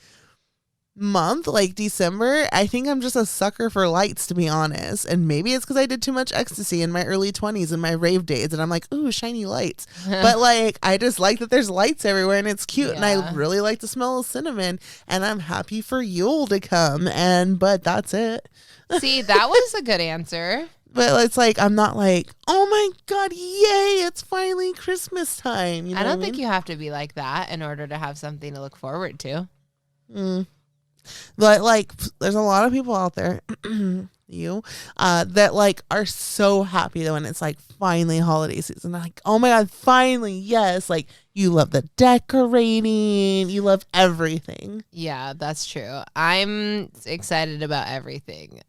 Speaker 2: month, like December, I think I'm just a sucker for lights, to be honest. And maybe it's because I did too much ecstasy in my early 20s and my rave days, and I'm like, ooh, shiny lights. But like I just like that there's lights everywhere, and it's cute. And I really like the smell of cinnamon, and I'm happy for Yule to come. But that's it.
Speaker 1: See, that was a good answer.
Speaker 2: But it's like I'm not like, oh my God, yay, it's finally Christmas time. You know
Speaker 1: I don't think you have to be like that in order to have something to look forward to.
Speaker 2: But like there's a lot of people out there that like are so happy that when it's like finally holiday season, they're like, oh my God, finally, yes. Like you love the decorating, you love everything.
Speaker 1: Yeah, that's true. I'm excited about everything.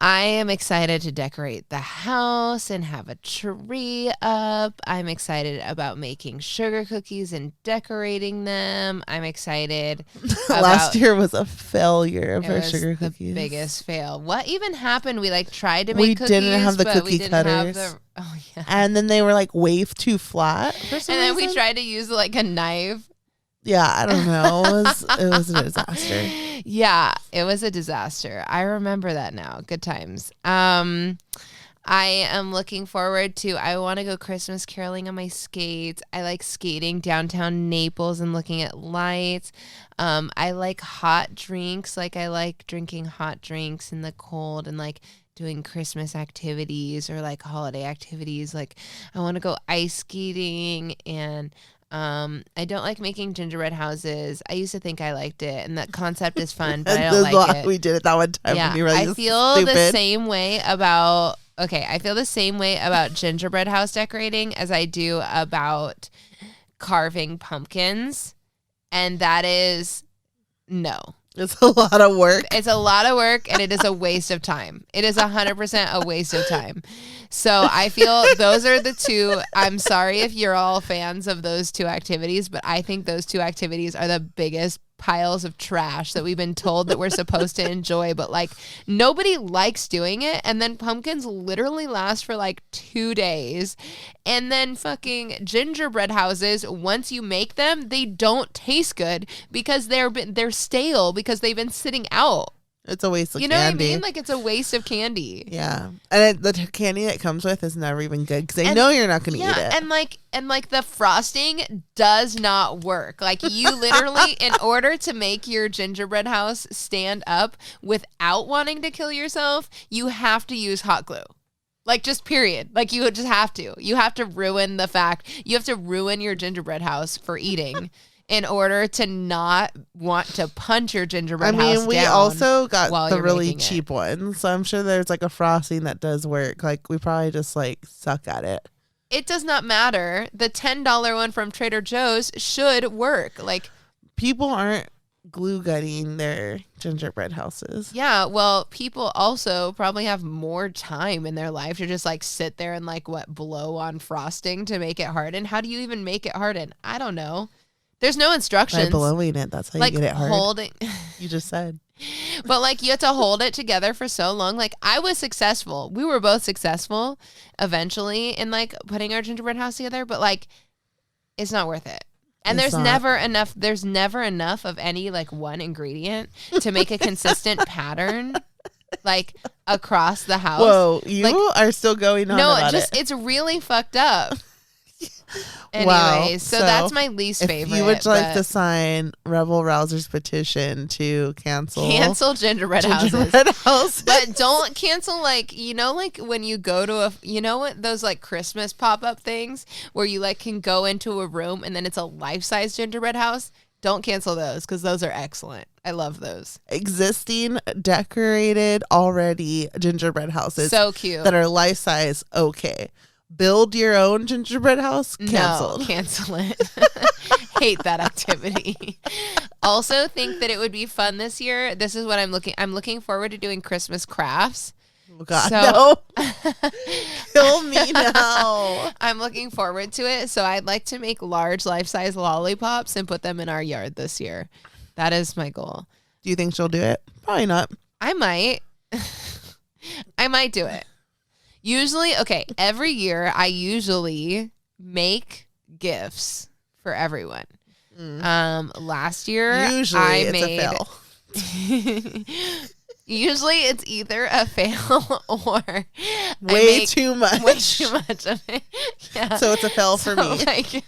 Speaker 1: I am excited to decorate the house and have a tree up. I'm excited about making sugar cookies and decorating them. I'm excited.
Speaker 2: Last year was a failure of our sugar cookies.
Speaker 1: The biggest fail. What even happened? We like tried to make cookies.
Speaker 2: We didn't have the cookie cutters.
Speaker 1: Oh yeah.
Speaker 2: And then they were like way too flat.
Speaker 1: And then we tried to use like a knife
Speaker 2: Yeah, I don't know. It was a disaster.
Speaker 1: Yeah, it was a disaster. I remember that now. Good times. I am looking forward to, I want to go Christmas caroling on my skates. I like skating downtown Naples and looking at lights. I like hot drinks. Like I like drinking hot drinks in the cold and like doing Christmas activities or like holiday activities. Like I want to go ice skating and I don't like making gingerbread houses. I used to think I liked it, and that concept is fun, but I don't like it.
Speaker 2: We did it that one time.
Speaker 1: Yeah,
Speaker 2: when you were like,
Speaker 1: I feel
Speaker 2: stupid.
Speaker 1: the same way about. Okay, I feel the same way about gingerbread house decorating as I do about carving pumpkins, and that is no.
Speaker 2: It's a lot of work.
Speaker 1: It's a lot of work, and it is a waste of time. It is 100% a waste of time. So I feel those are the two. I'm sorry if you're all fans of those two activities, but I think those two activities are the biggest piles of trash that we've been told that we're supposed to enjoy, but like nobody likes doing it. And then pumpkins literally last for like 2 days. And then fucking gingerbread houses, once you make them, they don't taste good because they're stale because they've been sitting out.
Speaker 2: It's a waste of
Speaker 1: candy. You know
Speaker 2: candy.
Speaker 1: what I mean? Like it's a waste of candy.
Speaker 2: Yeah. And the candy that comes with is never even good because they know you're not going to eat it.
Speaker 1: And like the frosting does not work. Like you literally, in order to make your gingerbread house stand up without wanting to kill yourself, you have to use hot glue. Like just period. Like you just have to. You have to ruin the fact. You have to ruin your gingerbread house for eating. In order to not want to punch your gingerbread house down. I mean, we
Speaker 2: also got the really cheap ones. So I'm sure there's like a frosting that does work. Like we probably just like suck at it.
Speaker 1: It does not matter. The $10 one from Trader Joe's should work. Like
Speaker 2: people aren't glue gutting their gingerbread houses.
Speaker 1: Yeah, well, people also probably have more time in their life to just like sit there and like blow on frosting to make it harden. How do you even make it harden? I don't know. There's no instructions.
Speaker 2: By blowing it, that's how
Speaker 1: like
Speaker 2: you get it hard.
Speaker 1: Holding.
Speaker 2: You just said.
Speaker 1: But like you have to hold it together for so long. Like I was successful. We were both successful eventually in like putting our gingerbread house together. But like, it's not worth it. And there's never enough of any like one ingredient to make a consistent pattern like across the house.
Speaker 2: Whoa, you are still going on about it.
Speaker 1: It's really fucked up. Anyways,
Speaker 2: wow.
Speaker 1: So that's my least favorite.
Speaker 2: You would like to sign Rebel Rousers petition to cancel
Speaker 1: gingerbread houses. But don't cancel like when you go to what those like Christmas pop-up things where you like can go into a room and then it's a life-size gingerbread house. Don't cancel those because those are excellent. I love those.
Speaker 2: Existing, decorated, already gingerbread houses.
Speaker 1: So cute.
Speaker 2: That are life-size, okay. Build your own gingerbread house? Canceled.
Speaker 1: No, cancel it. Hate that activity. Also think that it would be fun this year. This is what I'm looking forward to doing Christmas crafts.
Speaker 2: Oh God, no. Kill me now.
Speaker 1: I'm looking forward to it. So I'd like to make large life-size lollipops and put them in our yard this year. That is my goal.
Speaker 2: Do you think she'll do it? Probably not.
Speaker 1: I might. I might do it. Usually, okay, every year I usually make gifts for everyone. Last year
Speaker 2: usually
Speaker 1: I
Speaker 2: made a fail.
Speaker 1: Usually it's either a fail or
Speaker 2: way too much.
Speaker 1: Way too much of it. Yeah.
Speaker 2: So it's a fail for me.
Speaker 1: Like,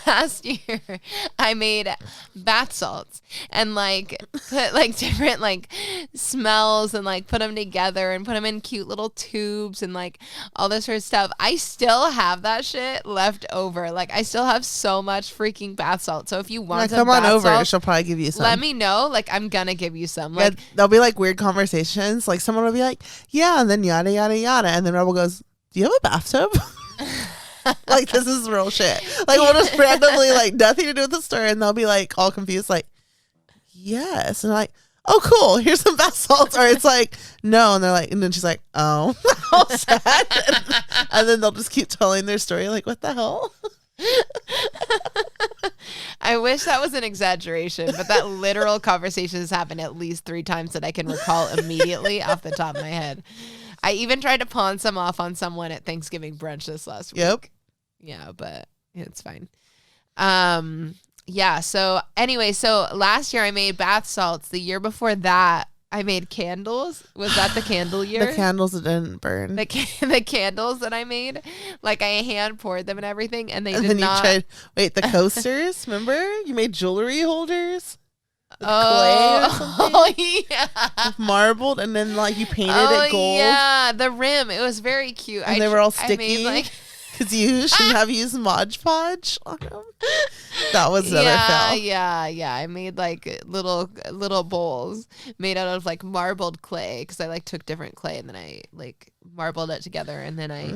Speaker 1: last year I made bath salts and like put like different like smells and like put them together and put them in cute little tubes and like all this sort of stuff. I still have that shit left over. Like I still have so much freaking bath salt. So if you want
Speaker 2: come on over, she'll probably give you some.
Speaker 1: Let me know. Like I'm gonna give you some. Like
Speaker 2: there'll be like weird conversations. Like someone will be like, yeah, and then yada yada yada, and then Rebel goes, do you have a bathtub? Like this is real shit. Like we'll just randomly like nothing to do with the story, and they'll be like all confused, like yes, and I'm like, oh cool, here's some bath salts, or it's like no, and they're like, and then she's like, oh, how sad, and then they'll just keep telling their story, like what the hell.
Speaker 1: I wish that was an exaggeration, but that literal conversation has happened at least 3 times that I can recall immediately off the top of my head. I even tried to pawn some off on someone at Thanksgiving brunch this last week.
Speaker 2: Yep.
Speaker 1: Yeah, but it's fine. Yeah. So anyway, so last year I made bath salts. The year before that, I made candles. Was that the candle year?
Speaker 2: The candles that didn't burn.
Speaker 1: The candles that I made, like I hand poured them and everything, and they
Speaker 2: And
Speaker 1: did
Speaker 2: then
Speaker 1: not.
Speaker 2: the coasters. Remember, you made jewelry holders. With clay
Speaker 1: Oh,
Speaker 2: or something.
Speaker 1: oh yeah.
Speaker 2: With marbled, and then like you painted
Speaker 1: Oh
Speaker 2: it gold.
Speaker 1: yeah, the rim. It was very cute.
Speaker 2: And they were all
Speaker 1: I
Speaker 2: sticky.
Speaker 1: made,
Speaker 2: Because you should have used Mod Podge on them. That was another fail.
Speaker 1: Yeah. I made like little bowls made out of like marbled clay because I like took different clay and then I like marbled it together and then I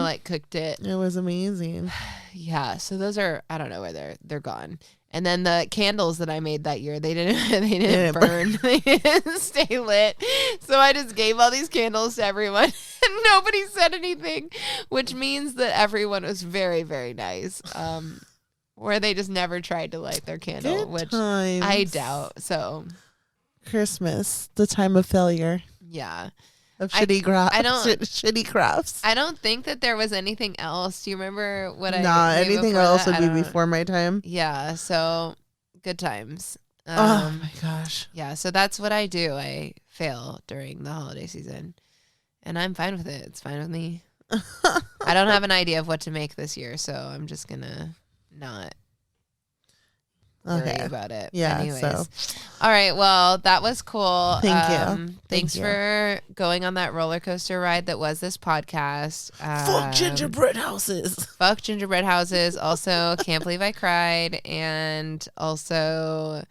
Speaker 1: like cooked it.
Speaker 2: It was amazing.
Speaker 1: Yeah, so those are I don't know where they're gone. And then the candles that I made that year, they didn't burn. They didn't stay lit. So I just gave all these candles to everyone and nobody said anything, which means that everyone was very, very nice. Where they just never tried to light their candle,
Speaker 2: Good
Speaker 1: which
Speaker 2: times.
Speaker 1: I doubt. So
Speaker 2: Christmas, the time of failure.
Speaker 1: Yeah.
Speaker 2: Of shitty crafts.
Speaker 1: I don't think that there was anything else. Do you remember what I
Speaker 2: Nah,
Speaker 1: made
Speaker 2: anything
Speaker 1: before
Speaker 2: else
Speaker 1: that?
Speaker 2: would be before my time.
Speaker 1: Yeah, so good times.
Speaker 2: Oh my gosh.
Speaker 1: Yeah, so that's what I do. I fail during the holiday season. And I'm fine with it. It's fine with me. I don't have an idea of what to make this year, so I'm just going to not worry about it.
Speaker 2: Yeah,
Speaker 1: anyways.
Speaker 2: so.
Speaker 1: All right, well, that was cool.
Speaker 2: Thank you.
Speaker 1: Thanks for going on that roller coaster ride that was this podcast.
Speaker 2: Fuck gingerbread houses.
Speaker 1: Fuck gingerbread houses. Also, Can't Believe I Cried. And also,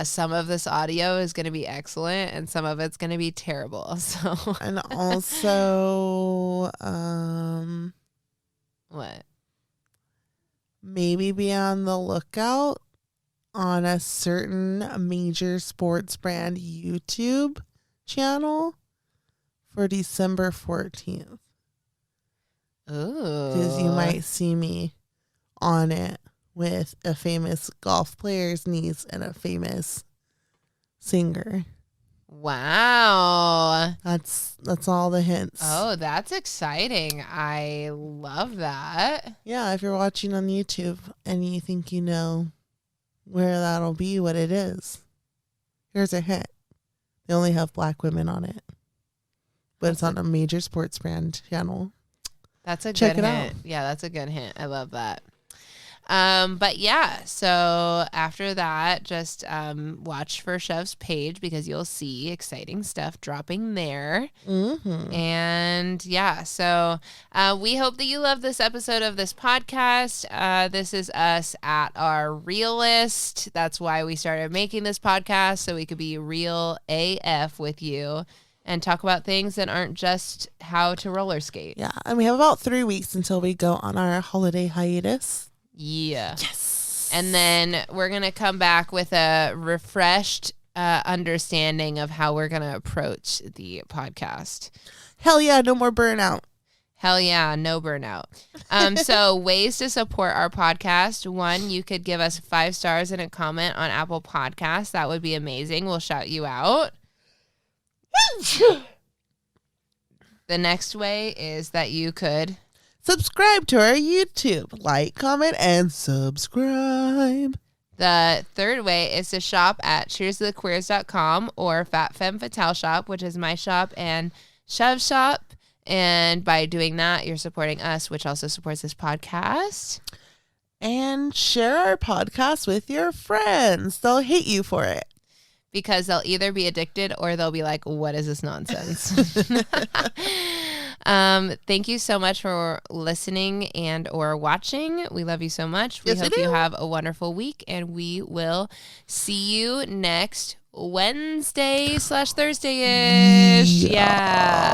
Speaker 1: some of this audio is going to be excellent and some of it's going to be terrible. So
Speaker 2: And also,
Speaker 1: what?
Speaker 2: Maybe be on the lookout on a certain major sports brand YouTube channel for December 14th.
Speaker 1: Ooh.
Speaker 2: Because you might see me on it with a famous golf player's niece and a famous singer.
Speaker 1: Wow.
Speaker 2: That's all the hints.
Speaker 1: Oh, that's exciting. I love that.
Speaker 2: Yeah, if you're watching on YouTube and you think you know where that'll be, what it is, here's a hint. They only have black women on it. But it's on a major sports brand channel.
Speaker 1: That's a
Speaker 2: Check
Speaker 1: good
Speaker 2: it
Speaker 1: hint.
Speaker 2: out.
Speaker 1: Yeah, that's a good hint. I love that. But yeah, so after that, just watch for Chef's page because you'll see exciting stuff dropping there.
Speaker 2: Mm-hmm.
Speaker 1: And yeah, so we hope that you love this episode of this podcast. This is us at our realest. That's why we started making this podcast, so we could be real AF with you and talk about things that aren't just how to roller skate.
Speaker 2: Yeah, and we have about 3 weeks until we go on our holiday hiatus.
Speaker 1: Yeah.
Speaker 2: Yes.
Speaker 1: And then we're going to come back with a refreshed understanding of how we're going to approach the podcast.
Speaker 2: Hell yeah, no more burnout.
Speaker 1: Hell yeah, no burnout. So ways to support our podcast. One, you could give us 5 stars and a comment on Apple Podcasts. That would be amazing. We'll shout you out. The next way is that you could
Speaker 2: subscribe to our YouTube. Like, comment, and subscribe.
Speaker 1: The third way is to shop at cheerstothequeers.com or Fat Femme Fatale Shop, which is my shop and Shove Shop. And by doing that, you're supporting us, which also supports this podcast.
Speaker 2: And share our podcast with your friends. They'll hate you for it.
Speaker 1: Because they'll either be addicted or they'll be like, what is this nonsense? Thank you so much for listening and or watching. We love you so much. We hope you have a wonderful week, and we will see you next Wednesday/Thursday-ish. Yeah.